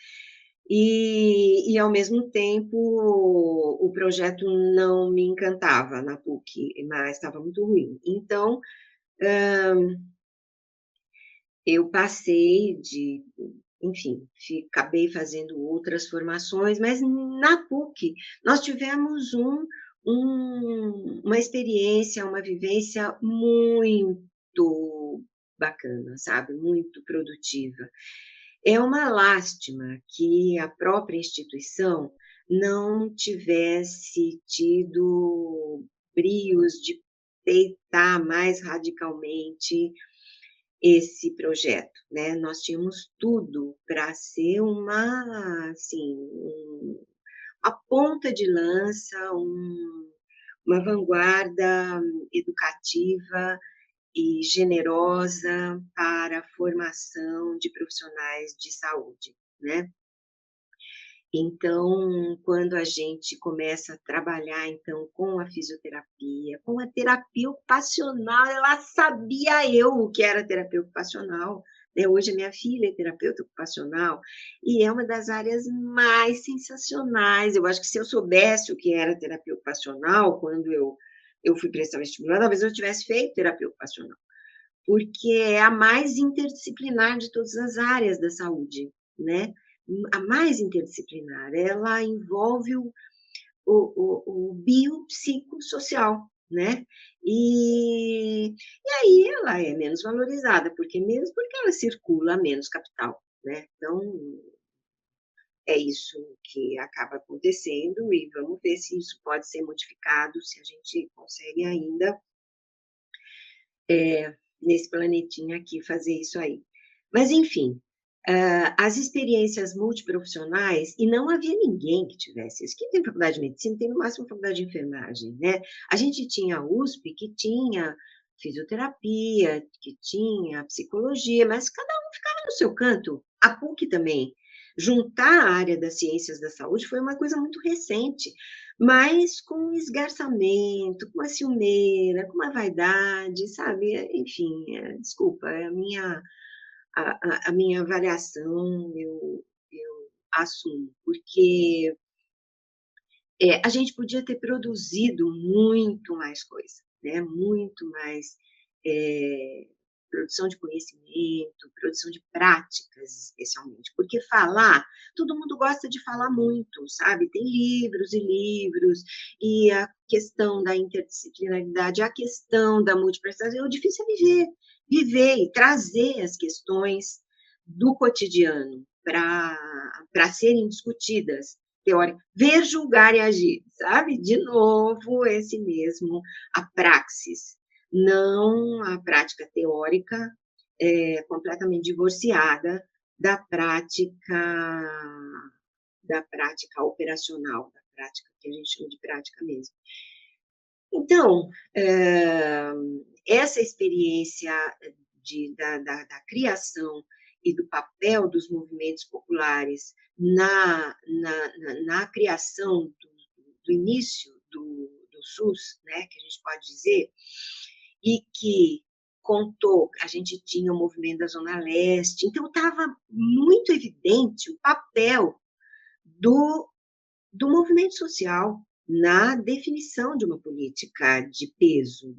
e ao mesmo tempo o projeto não me encantava na PUC, mas estava muito ruim. Então, eu passei de enfim, acabei fazendo outras formações, mas na PUC nós tivemos uma experiência, uma vivência muito bacana, sabe, muito produtiva. É uma lástima que a própria instituição não tivesse tido brios de peitar mais radicalmente esse projeto, né. Nós tínhamos tudo para ser assim, uma ponta de lança, uma vanguarda educativa e generosa para a formação de profissionais de saúde, né. Então, quando a gente começa a trabalhar, então, com a fisioterapia, com a terapia ocupacional, ela sabia eu o que era terapia ocupacional, né, hoje a minha filha é terapeuta ocupacional, e é uma das áreas mais sensacionais, eu acho que se eu soubesse o que era terapia ocupacional, quando eu fui prestar vestibular, talvez eu tivesse feito terapia ocupacional, porque é a mais interdisciplinar de todas as áreas da saúde, né, a mais interdisciplinar, ela envolve o biopsicossocial, né, e aí ela é menos valorizada, porque ela circula menos capital, né, então é isso que acaba acontecendo e vamos ver se isso pode ser modificado, se a gente consegue ainda, nesse planetinha aqui, fazer isso aí. Mas enfim, as experiências multiprofissionais, e não havia ninguém que tivesse isso. Quem tem faculdade de medicina tem no máximo faculdade de enfermagem, né. A gente tinha a USP que tinha fisioterapia, que tinha psicologia, mas cada um ficava no seu canto. A PUC também. Juntar a área das ciências da saúde foi uma coisa muito recente, mas com um esgarçamento, com uma ciumeira, com uma vaidade, sabe, enfim, desculpa, é a minha avaliação, eu assumo, porque, a gente podia ter produzido muito mais coisa, né, muito mais, eh, produção de conhecimento, produção de práticas, especialmente, porque falar, todo mundo gosta de falar muito, sabe, tem livros e livros, e a questão da interdisciplinaridade, a questão da multiplicidade, o difícil é viver e trazer as questões do cotidiano para serem discutidas, teórica, ver, julgar e agir, sabe? De novo, esse mesmo, a praxis, não a prática teórica, completamente divorciada da prática operacional, da prática que a gente chama de prática mesmo. Então, essa experiência da criação e do papel dos movimentos populares na criação do início do SUS, né, que a gente pode dizer, e que a gente tinha o movimento da Zona Leste, então estava muito evidente o papel do movimento social na definição de uma política de peso,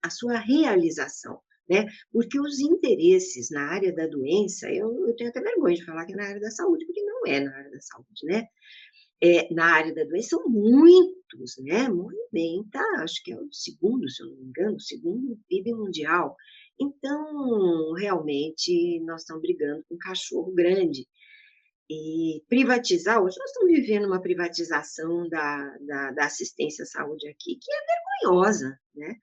a sua realização, né? Porque os interesses na área da doença, eu tenho até vergonha de falar que é na área da saúde, porque não é na área da saúde, né? Na área da doença são muitos, né? Movimenta, acho que é o segundo, se eu não me engano, o segundo PIB mundial. Então, realmente, nós estamos brigando com um cachorro grande. E privatizar, hoje nós estamos vivendo uma privatização da assistência à saúde aqui, que é vergonhosa, né.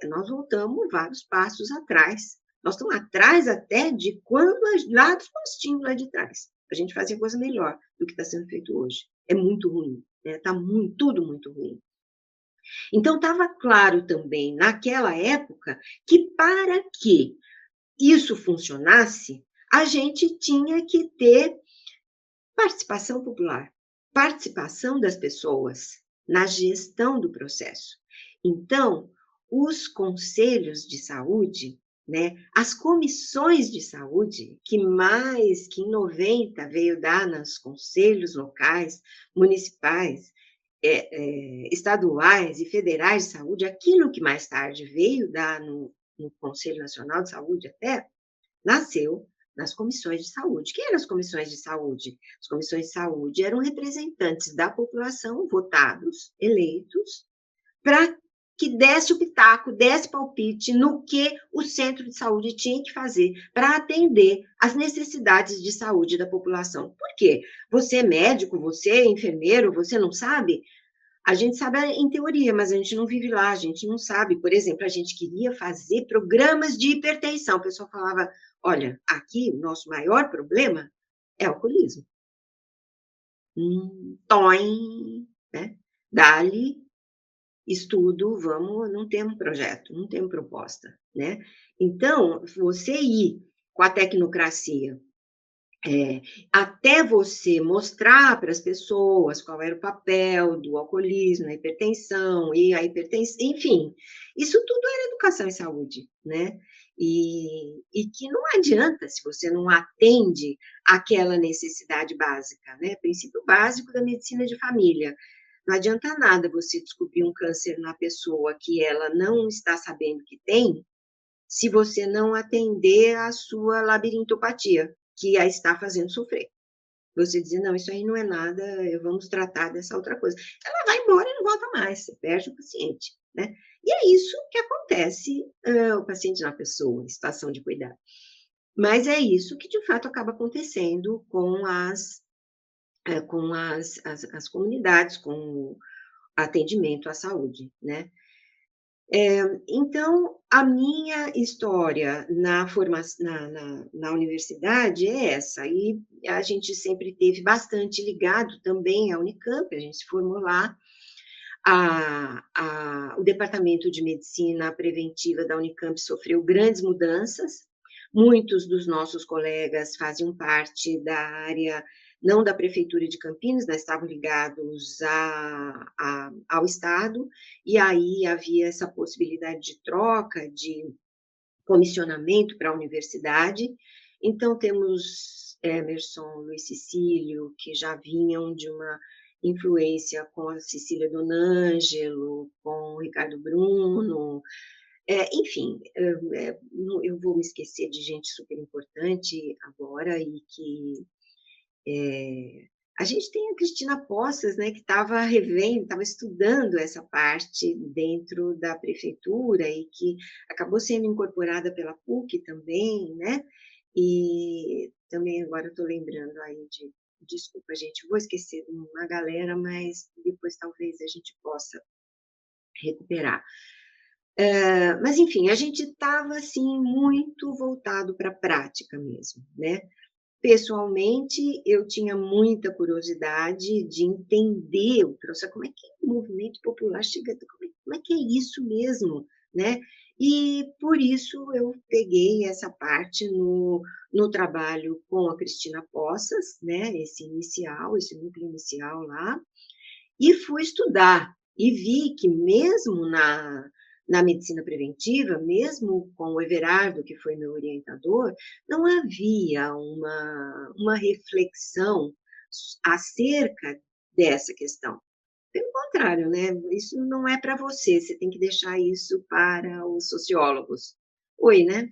Nós voltamos vários passos atrás. Nós estamos atrás até de quando lá dos postinhos lá de trás. A gente fazia coisa melhor do que está sendo feito hoje. É muito ruim, né, está tudo muito ruim. Então estava claro também naquela época que para que isso funcionasse, a gente tinha que ter participação popular, participação das pessoas na gestão do processo. Então, os conselhos de saúde, né, as comissões de saúde, que mais que em 90 veio dar nos conselhos locais, municipais, estaduais e federais de saúde, aquilo que mais tarde veio dar no Conselho Nacional de Saúde até, nasceu nas comissões de saúde. Quem eram as comissões de saúde? As comissões de saúde eram representantes da população, votados, eleitos, para que desse o pitaco, desse palpite no que o centro de saúde tinha que fazer para atender às necessidades de saúde da população. Por quê? Você é médico, você é enfermeiro, você não sabe? A gente sabe em teoria, mas a gente não vive lá, a gente não sabe. Por exemplo, a gente queria fazer programas de hipertensão. O pessoal falava: olha, aqui o nosso maior problema é o alcoolismo. Toim, né? Dali, estudo, vamos, não temos projeto, não temos proposta, né? Então, você ir com a tecnocracia até você mostrar para as pessoas qual era o papel do alcoolismo, da hipertensão, e a hipertensão, enfim, isso tudo era educação em saúde, né? E que não adianta se você não atende aquela necessidade básica, né? Princípio básico da medicina de família. Não adianta nada você descobrir um câncer na pessoa que ela não está sabendo que tem, se você não atender a sua labirintopatia, que a está fazendo sofrer. Você dizer, não, isso aí não é nada, vamos tratar dessa outra coisa. Ela vai embora e não volta mais, você perde o paciente, né? E é isso que acontece, o paciente na pessoa, em situação de cuidado. Mas é isso que, de fato, acaba acontecendo com as comunidades, com o atendimento à saúde, né? Então, a minha história na universidade é essa, e a gente sempre teve bastante ligado também à Unicamp, a gente se formou lá, o Departamento de Medicina Preventiva da Unicamp sofreu grandes mudanças, muitos dos nossos colegas faziam parte da área, não da Prefeitura de Campinas, mas estavam ligados ao Estado, e aí havia essa possibilidade de troca, de comissionamento para a universidade. Então, temos Emerson, Luiz Cecílio, que já vinham de uma influência com a Cecília Donângelo, com o Ricardo Bruno, enfim, eu vou me esquecer de gente super importante agora e que a gente tem a Cristina Poças, né, que estava revendo, estava estudando essa parte dentro da prefeitura e que acabou sendo incorporada pela PUC também, né? E também agora estou lembrando aí desculpa, gente, vou esquecer de uma galera, mas depois talvez a gente possa recuperar. Mas, enfim, a gente estava, assim, muito voltado para a prática mesmo, né? Pessoalmente, eu tinha muita curiosidade de entender o processo, como é que o movimento popular chega, como é que é isso mesmo, né? E por isso eu peguei essa parte no trabalho com a Cristina Poças, né? Esse núcleo inicial lá, e fui estudar, e vi que mesmo na medicina preventiva, mesmo com o Everardo, que foi meu orientador, não havia uma reflexão acerca dessa questão. Pelo contrário, né? Isso não é para você, você tem que deixar isso para os sociólogos. Oi, né?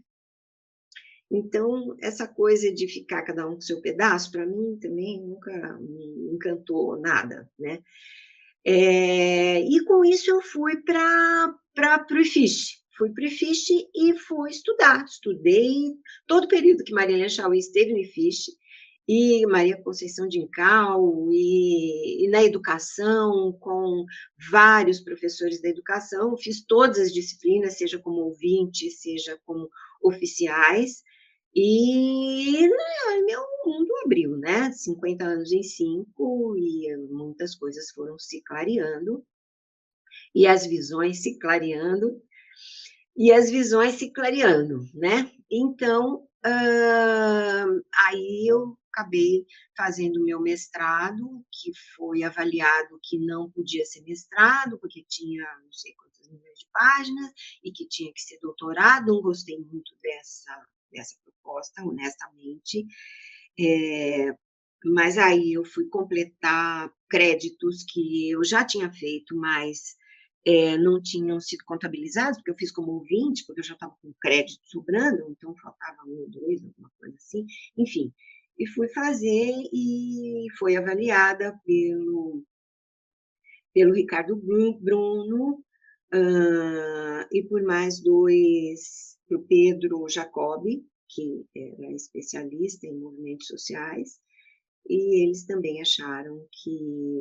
Então, essa coisa de ficar cada um com seu pedaço, para mim também nunca me encantou nada, né? E com isso eu fui para o IFISH. Fui para o IFISH e fui estudar. Estudei todo o período que Maria Helena Chauí esteve no IFISH, e Maria Conceição de Incal, e na educação, com vários professores da educação. Fiz todas as disciplinas, seja como ouvinte, seja como oficiais, e meu mundo abriu, né? 50 anos em 5, e muitas coisas foram se clareando, e as visões se clareando. e as visões se clareando, né? Então, aí eu acabei fazendo o meu mestrado, que foi avaliado que não podia ser mestrado, porque tinha não sei quantos milhões de páginas, e que tinha que ser doutorado. Não gostei muito dessa proposta, honestamente. É, mas aí eu fui completar créditos que eu já tinha feito, mas não tinham sido contabilizados, porque eu fiz como ouvinte, porque eu já estava com crédito sobrando, então faltava um ou dois, alguma coisa assim. Enfim, e fui fazer e foi avaliada pelo Ricardo Bruno, e por mais dois, para o Pedro Jacobi, que era especialista em movimentos sociais, e eles também acharam que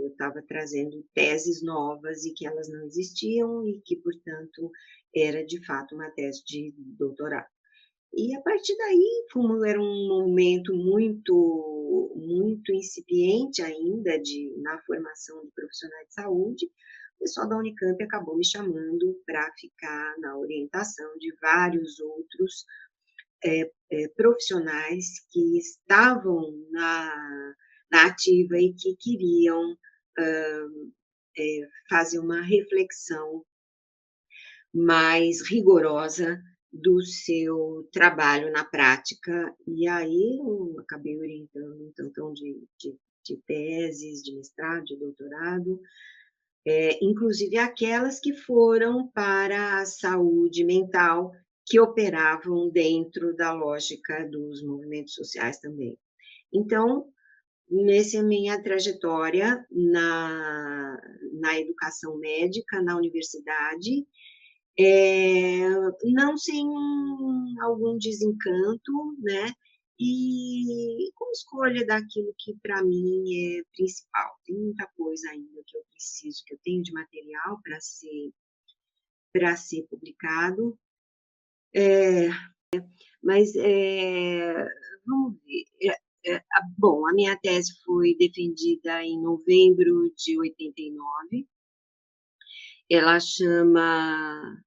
eu estava trazendo teses novas e que elas não existiam e que, portanto, era de fato uma tese de doutorado. E a partir daí, como era um momento muito incipiente ainda na formação de profissionais de saúde, o pessoal da Unicamp acabou me chamando para ficar na orientação de vários outros profissionais que estavam na ativa e que queriam fazer uma reflexão mais rigorosa do seu trabalho na prática. E aí eu acabei orientando um tantão de teses, de mestrado, de doutorado, inclusive aquelas que foram para a saúde mental, que operavam dentro da lógica dos movimentos sociais também. Então, nessa minha trajetória na educação médica, na universidade, não sem algum desencanto, né? E com escolha daquilo que para mim é principal. Tem muita coisa ainda que eu preciso, que eu tenho de material para ser publicado, mas vamos ver. Bom, a minha tese foi defendida em novembro de 89. Ela chama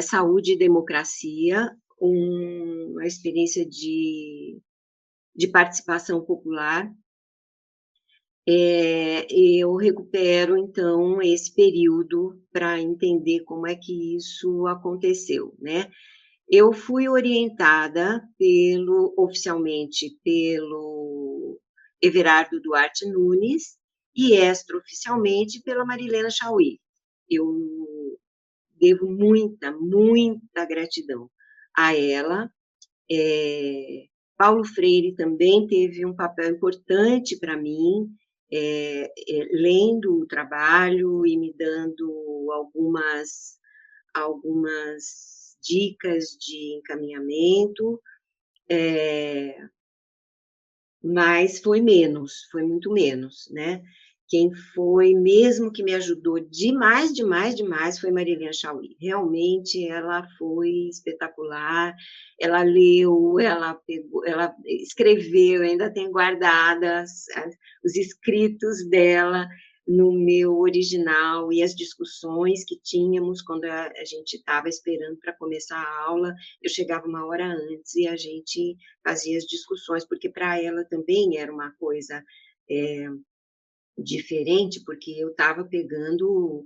Saúde e Democracia, uma experiência de participação popular. Eu recupero, então, esse período para entender como é que isso aconteceu, né? Eu fui orientada oficialmente pelo Everardo Duarte Nunes e extraoficialmente pela Marilena Chauí. Eu devo muita gratidão a ela. Paulo Freire também teve um papel importante para mim, lendo o trabalho e me dando algumas dicas de encaminhamento, mas foi muito menos, né? Quem foi mesmo que me ajudou demais, foi Marilena Chauí. Realmente ela foi espetacular. Ela leu, ela pegou, ela escreveu, ainda tem guardadas os escritos dela no meu original e as discussões que tínhamos quando a gente estava esperando para começar a aula. Eu chegava uma hora antes e a gente fazia as discussões, porque para ela também era uma coisa diferente, porque eu estava pegando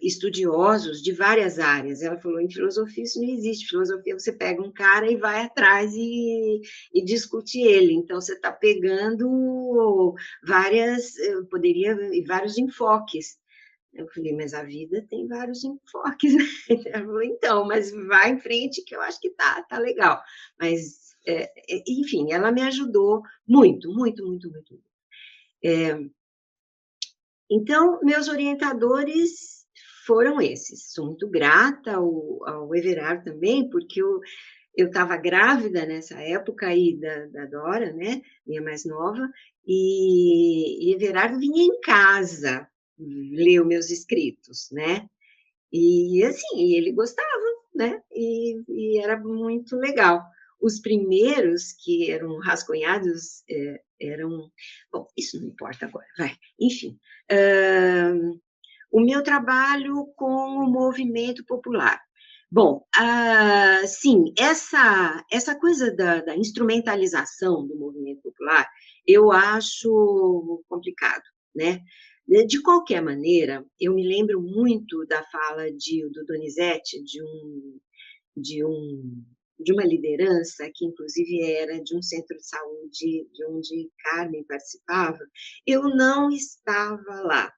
estudiosos de várias áreas. Ela falou, em filosofia isso não existe, filosofia você pega um cara e vai atrás e discute ele, então você está pegando vários enfoques. Eu falei, mas a vida tem vários enfoques, né? Ela falou, então, mas vai em frente que eu acho que tá legal. Mas, enfim, ela me ajudou muito. Então, meus orientadores foram esses. Sou muito grata ao Everardo também, porque eu estava grávida nessa época aí da Dora, né, minha mais nova, e Everardo vinha em casa ler os meus escritos, né, e assim, ele gostava, né, e era muito legal. Os primeiros que eram rascunhados eram... Bom, isso não importa agora, vai. Enfim, o meu trabalho com o movimento popular. Bom, sim, essa coisa da instrumentalização do movimento popular, eu acho complicado, né. De qualquer maneira, eu me lembro muito da fala do Donizete, de um de uma liderança que inclusive era de um centro de saúde de onde Carmen participava. Eu não estava lá,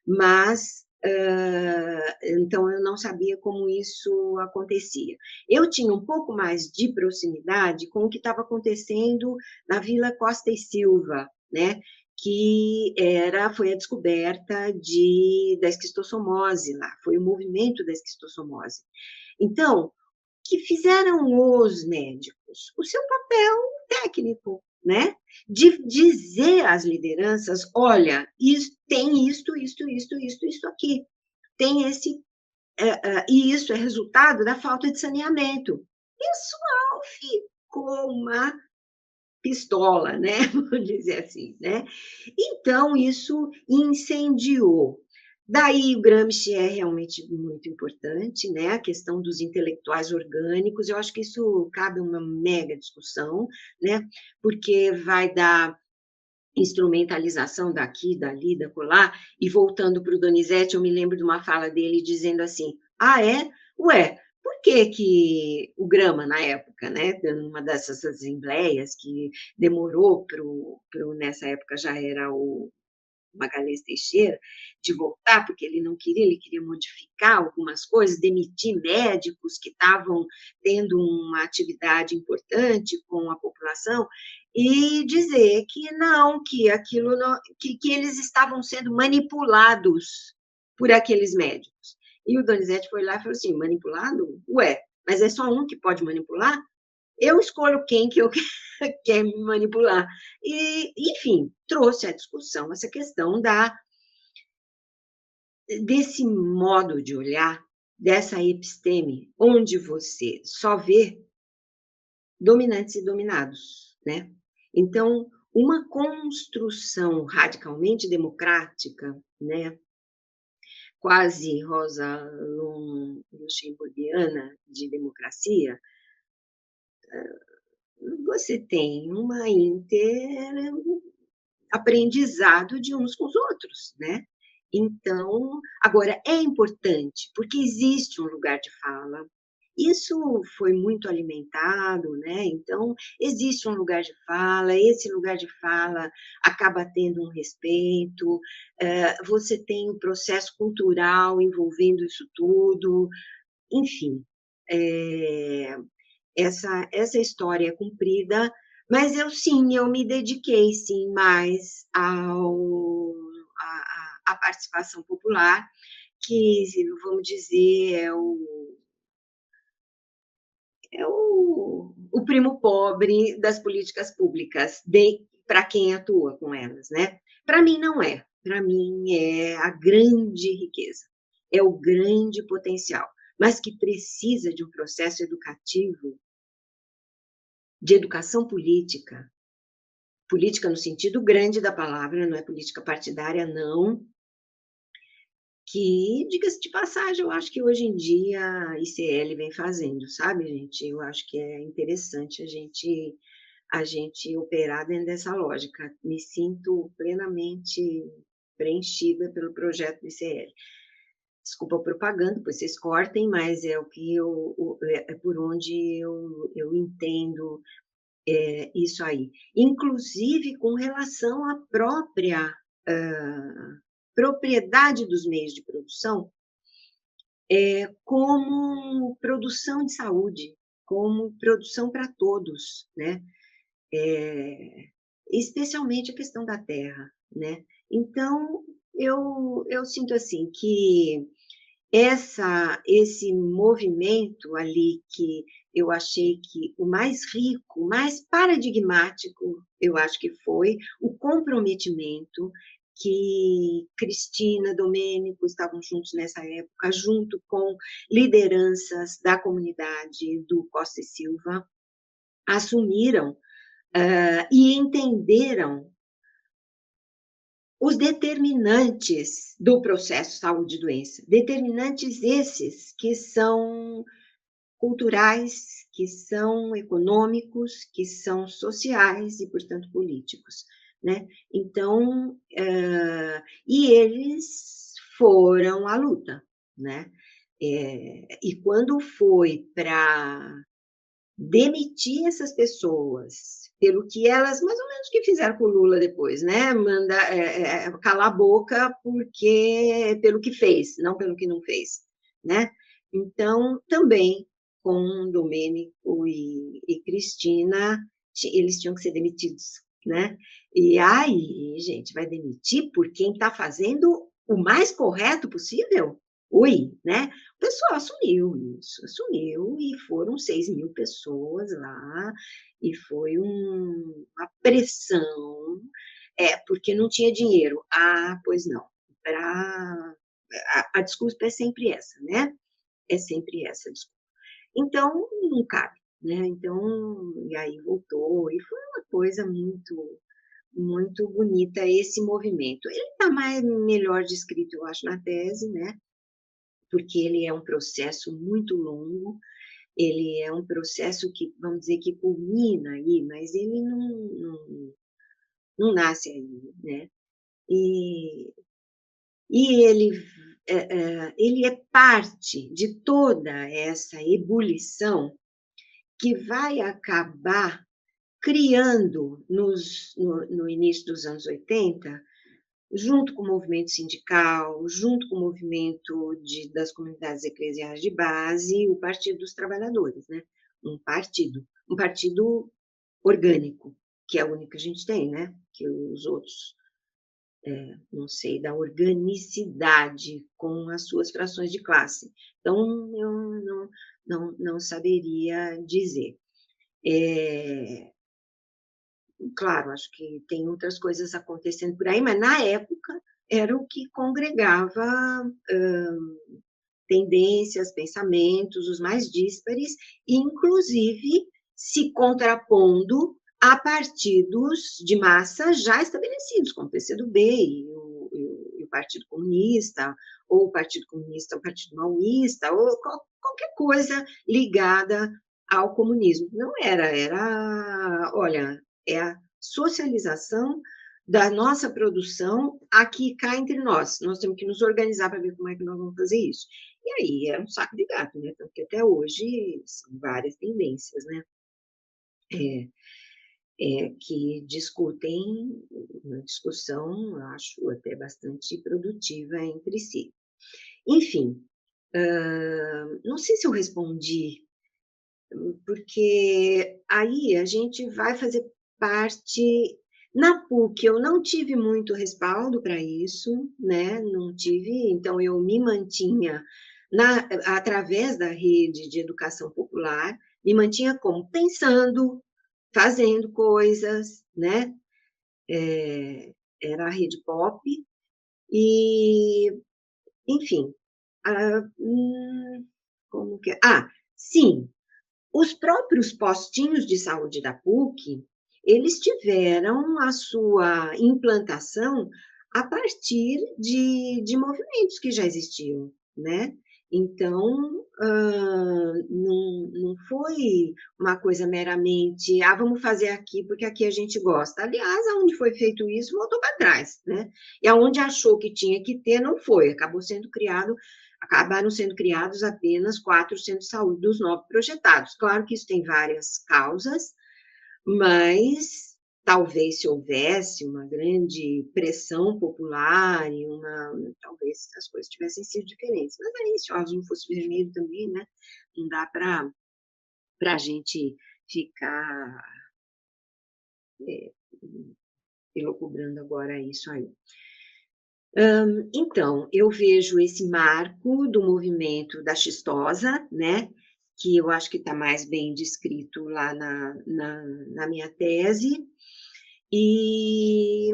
mas, então eu não sabia como isso acontecia. Eu tinha um pouco mais de proximidade com o que estava acontecendo na Vila Costa e Silva, né, que foi a descoberta da esquistossomose lá, foi o movimento da esquistossomose. Então, que fizeram os médicos? O seu papel técnico, né? De dizer às lideranças: olha, tem isto aqui, tem esse. E isso é resultado da falta de saneamento. Pessoal ficou uma pistola, né? Vamos dizer assim, né? Então, isso incendiou. Daí o Gramsci é realmente muito importante, né? A questão dos intelectuais orgânicos, eu acho que isso cabe uma mega discussão, né? Porque vai dar instrumentalização daqui, dali, da colar, e voltando para o Donizete, eu me lembro de uma fala dele dizendo assim: ah, é? Ué, por que que o Grama, na época, né, numa dessas assembleias que demorou nessa época já era o Magalhães Teixeira, de voltar, porque ele queria modificar algumas coisas, demitir médicos que estavam tendo uma atividade importante com a população, e dizer que não, que aquilo não, que eles estavam sendo manipulados por aqueles médicos. E o Donizete foi lá e falou assim: manipulado? Ué, mas é só um que pode manipular? Eu escolho quem que eu quer me manipular. E, enfim, trouxe à discussão essa questão desse modo de olhar, dessa episteme, onde você só vê dominantes e dominados, né? Então, uma construção radicalmente democrática, né, quase Rosa Luxemburgiana de democracia, você tem uma aprendizado de uns com os outros, né? Então, agora é importante, porque existe um lugar de fala. Isso foi muito alimentado, né? Então, existe um lugar de fala, esse lugar de fala acaba tendo um respeito, você tem o processo cultural envolvendo isso tudo, enfim. Eh, essa história é comprida, mas eu me dediquei sim mais à participação popular, que vamos dizer é o primo pobre das políticas públicas, para quem atua com elas, né? Para mim não é, para mim é a grande riqueza, é o grande potencial, mas que precisa de um processo educativo, de educação política, política no sentido grande da palavra, não é política partidária, não, que, diga-se de passagem, eu acho que hoje em dia a ICL vem fazendo, sabe, gente? Eu acho que é interessante a gente operar dentro dessa lógica. Me sinto plenamente preenchida pelo projeto do ICL. Desculpa a propaganda, pois vocês cortem, mas é o que é por onde eu entendo isso aí. Inclusive com relação à própria propriedade dos meios de produção, como produção de saúde, como produção para todos, né? Especialmente a questão da terra, né? Então, eu sinto assim que esse movimento ali que eu achei que o mais rico, o mais paradigmático, eu acho que foi o comprometimento que Cristina, Domênico estavam juntos nessa época, junto com lideranças da comunidade do Costa e Silva, assumiram, e entenderam os determinantes do processo saúde e doença, determinantes esses que são culturais, que são econômicos, que são sociais e, portanto, políticos, né? Então, e eles foram à luta, né? E quando foi para demitir essas pessoas, pelo que elas, mais ou menos, que fizeram com o Lula depois, né? Calar a boca porque pelo que fez, não pelo que não fez, né? Então, também com Domênico e Cristina, eles tinham que ser demitidos, né? E aí, gente, vai demitir por quem está fazendo o mais correto possível? Ui, né? O pessoal assumiu isso, assumiu, e foram 6.000 pessoas lá, e foi uma pressão, porque não tinha dinheiro. Ah, pois não. A desculpa é sempre essa, né? É sempre essa a desculpa. Então, não cabe, né? Então, e aí voltou, e foi uma coisa muito, muito bonita esse movimento. Ele está melhor descrito, eu acho, na tese, né? Porque ele é um processo muito longo, ele é um processo que, vamos dizer, que culmina aí, mas ele não nasce aí, né? E, e ele é parte de toda essa ebulição que vai acabar criando, no início dos anos 80, junto com o movimento sindical, junto com o movimento das comunidades eclesiais de base, o Partido dos Trabalhadores, né? Um partido orgânico, que é o único que a gente tem, né? Que os outros, não sei, da organicidade com as suas frações de classe. Então, eu não saberia dizer. Claro, acho que tem outras coisas acontecendo por aí, mas na época era o que congregava tendências, pensamentos, os mais díspares, inclusive se contrapondo a partidos de massa já estabelecidos, como o PCdoB e o Partido Comunista, ou o Partido Comunista, o Partido Maoísta, ou qualquer coisa ligada ao comunismo. Não era, olha, é a socialização da nossa produção aqui cá entre nós. Nós temos que nos organizar para ver como é que nós vamos fazer isso. E aí é um saco de gato, né? Porque até hoje são várias tendências, né? Que discutem uma discussão, acho, até bastante produtiva entre si. Enfim, não sei se eu respondi, porque aí a gente vai fazer parte. Na PUC, eu não tive muito respaldo para isso, né? Não tive, então eu me mantinha através da rede de educação popular, me mantinha como pensando, fazendo coisas, né? Era a rede pop, e, enfim, como que. Sim, os próprios postinhos de saúde da PUC, eles tiveram a sua implantação a partir de movimentos que já existiam, né? Então, não foi uma coisa meramente, vamos fazer aqui porque aqui a gente gosta. Aliás, aonde foi feito isso, voltou para trás, né? E aonde achou que tinha que ter, não foi. Acabaram sendo criados apenas 4 centros de saúde dos 9 projetados. Claro que isso tem várias causas, mas talvez se houvesse uma grande pressão popular e talvez as coisas tivessem sido diferentes. Mas aí, se o azul fosse vermelho também, né? Não dá para a gente ficar elucubrando agora isso aí. Então, eu vejo esse marco do movimento da xistosa, né? Que eu acho que está mais bem descrito lá na minha tese. E,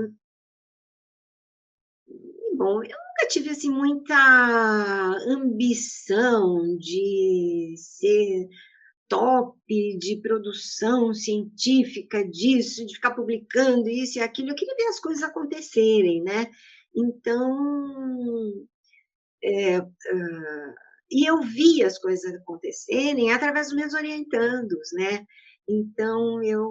bom, eu nunca tive assim, muita ambição de ser top de produção científica disso, de ficar publicando isso e aquilo. Eu queria ver as coisas acontecerem, né? Então, e eu vi as coisas acontecerem através dos meus orientandos, né. Então eu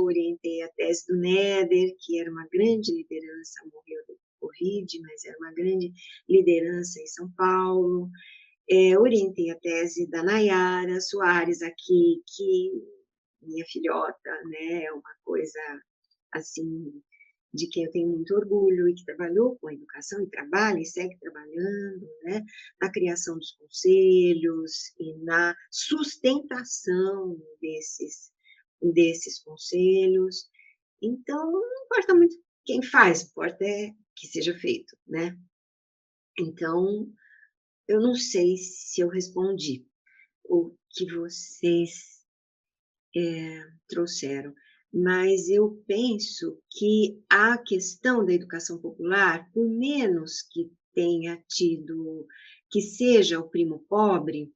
orientei a tese do Néder, que era uma grande liderança, morreu do Covid, mas era uma grande liderança em São Paulo. Orientei a tese da Nayara Soares aqui, que minha filhota, né, é uma coisa, assim, de quem eu tenho muito orgulho e que trabalhou com a educação e trabalha e segue trabalhando, né, na criação dos conselhos e na sustentação desses conselhos. Então, não importa muito quem faz, importa é que seja feito, né. Então, eu não sei se eu respondi o que vocês trouxeram, mas eu penso que a questão da educação popular, por menos que tenha tido, que seja o primo pobre,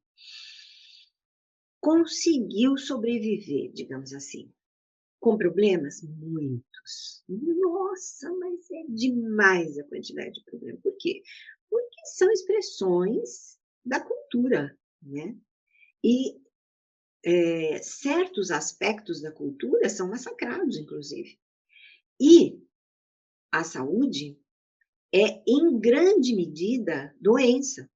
conseguiu sobreviver, digamos assim. Com problemas? Muitos. Nossa, mas é demais a quantidade de problemas. Por quê? Porque são expressões da cultura, né? E certos aspectos da cultura são massacrados, inclusive. E a saúde é, em grande medida, doença.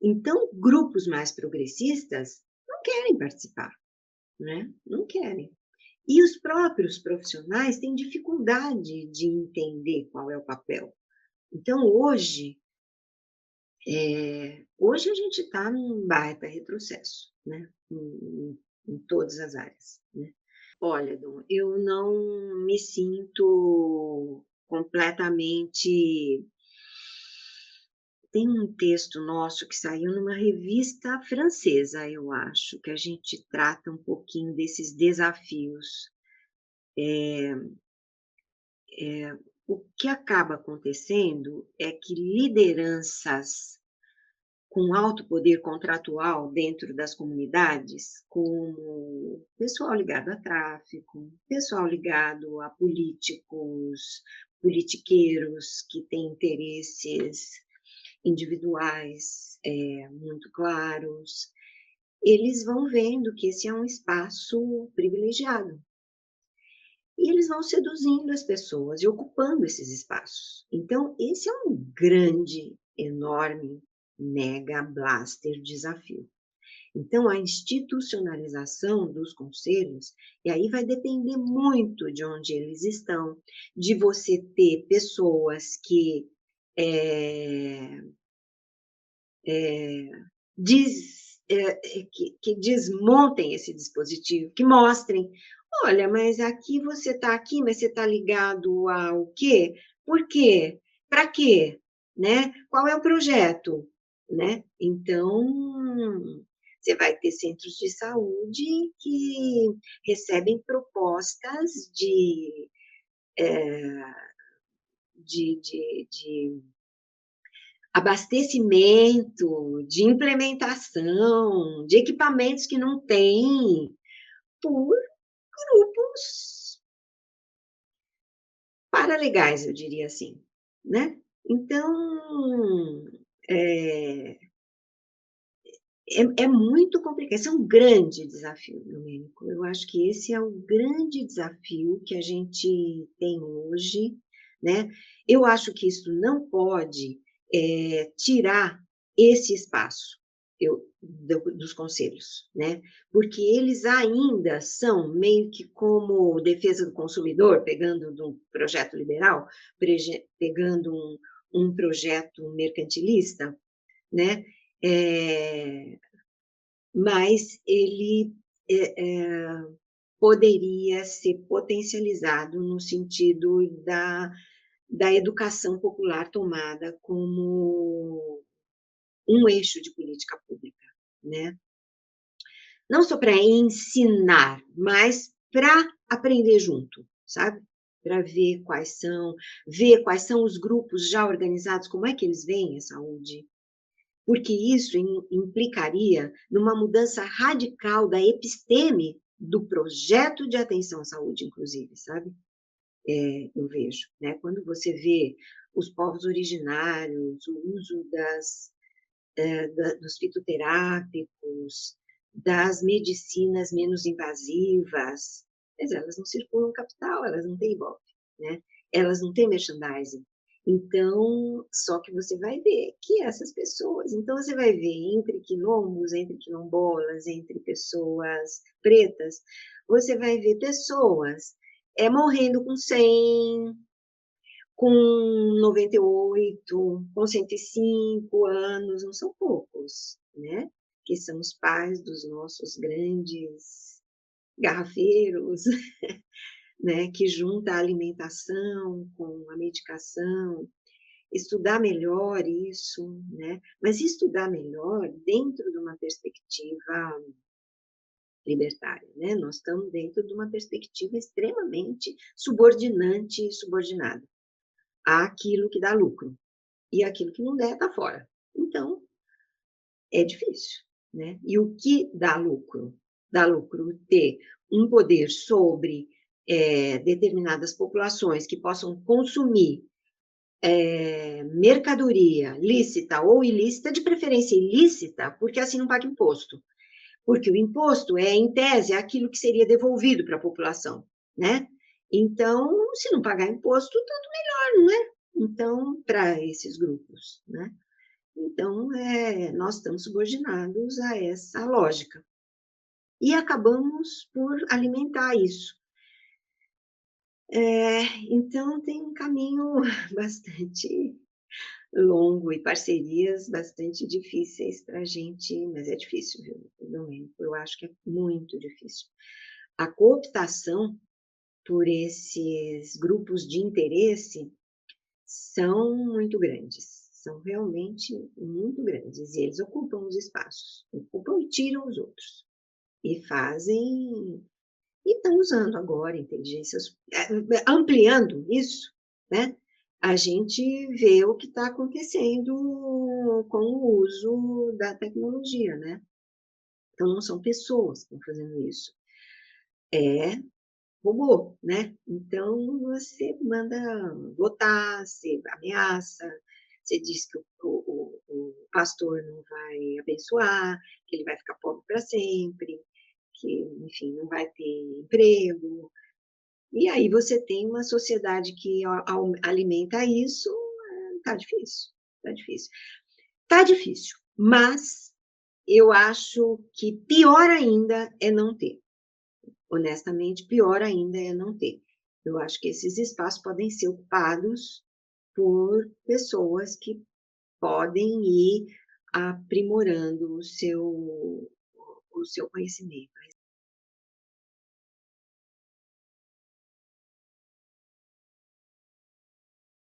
Então, grupos mais progressistas não querem participar, né? Não querem. E os próprios profissionais têm dificuldade de entender qual é o papel. Então, hoje a gente está num baita retrocesso, né? Em todas as áreas, né? Olha, Dom, eu não me sinto completamente. Tem um texto nosso que saiu numa revista francesa, eu acho, que a gente trata um pouquinho desses desafios. O que acaba acontecendo é que lideranças com alto poder contratual dentro das comunidades, como pessoal ligado a tráfico, pessoal ligado a políticos, politiqueiros que têm interesses individuais muito claros, eles vão vendo que esse é um espaço privilegiado. E eles vão seduzindo as pessoas e ocupando esses espaços. Então, esse é um grande, enorme, mega blaster desafio. Então, a institucionalização dos conselhos, e aí vai depender muito de onde eles estão, de você ter pessoas que é, que desmontem esse dispositivo, que mostrem, olha, mas aqui você está aqui, mas você está ligado ao quê? Por quê? Para quê? Né? Qual é o projeto? Né? Então, você vai ter centros de saúde que recebem propostas de abastecimento, de implementação, de equipamentos que não tem, por grupos paralegais, eu diria assim, né. Então, é é muito complicado, esse é um grande desafio, Domênico. Eu acho que esse é o grande desafio que a gente tem hoje, né. Eu acho que isso não pode, tirar esse espaço, dos conselhos, né, porque eles ainda são meio que como defesa do consumidor, pegando do projeto liberal, pegando um projeto mercantilista, né, eh, mas ele poderia ser potencializado no sentido da educação popular tomada como um eixo de política pública, né. Não só para ensinar, mas para aprender junto, sabe. Para ver quais são os grupos já organizados, como é que eles veem a saúde, porque isso implicaria numa mudança radical da episteme do projeto de atenção à saúde, inclusive, sabe? Eu vejo, né? Quando você vê os povos originários, o uso dos fitoterápicos, das medicinas menos invasivas, mas elas não circulam capital, elas não têm Ibope, né? Elas não têm merchandising. Então, só que você vai ver que essas pessoas, então você vai ver entre quilombos, entre quilombolas, entre pessoas pretas, você vai ver pessoas morrendo com 100, com 98, com 105 anos, não são poucos, né? Que são os pais dos nossos grandes garrafeiros, né? Que junta a alimentação com a medicação, estudar melhor isso, né? Mas estudar melhor dentro de uma perspectiva libertária, né? Nós estamos dentro de uma perspectiva extremamente subordinante e subordinada àquilo que dá lucro. E aquilo que não der, está fora. Então, é difícil, né? E o que dá lucro? Dá lucro ter um poder sobre determinadas populações que possam consumir mercadoria lícita ou ilícita, de preferência ilícita, porque assim não paga imposto. Porque o imposto em tese, aquilo que seria devolvido para a população, né? Então, se não pagar imposto, tanto melhor, não é? Então, para esses grupos, né? Então, nós estamos subordinados a essa lógica. E acabamos por alimentar isso. Então, tem um caminho bastante longo e parcerias bastante difíceis para a gente, mas é difícil, viu, Domênico? Eu acho que é muito difícil. A cooptação por esses grupos de interesse são muito grandes, são realmente muito grandes, e eles ocupam os espaços, ocupam e tiram os outros, e fazem, e estão usando agora inteligências, ampliando isso, né? A gente vê o que está acontecendo com o uso da tecnologia, né? Então, não são pessoas que estão fazendo isso, é robô, né? Então, você manda votar, você ameaça, você diz que o pastor não vai abençoar, que ele vai ficar pobre para sempre, que, enfim, não vai ter emprego. E aí você tem uma sociedade que alimenta isso, tá difícil, tá difícil. Tá difícil, mas eu acho que pior ainda é não ter. Honestamente, pior ainda é não ter. Eu acho que esses espaços podem ser ocupados por pessoas que podem ir aprimorando o seu conhecimento.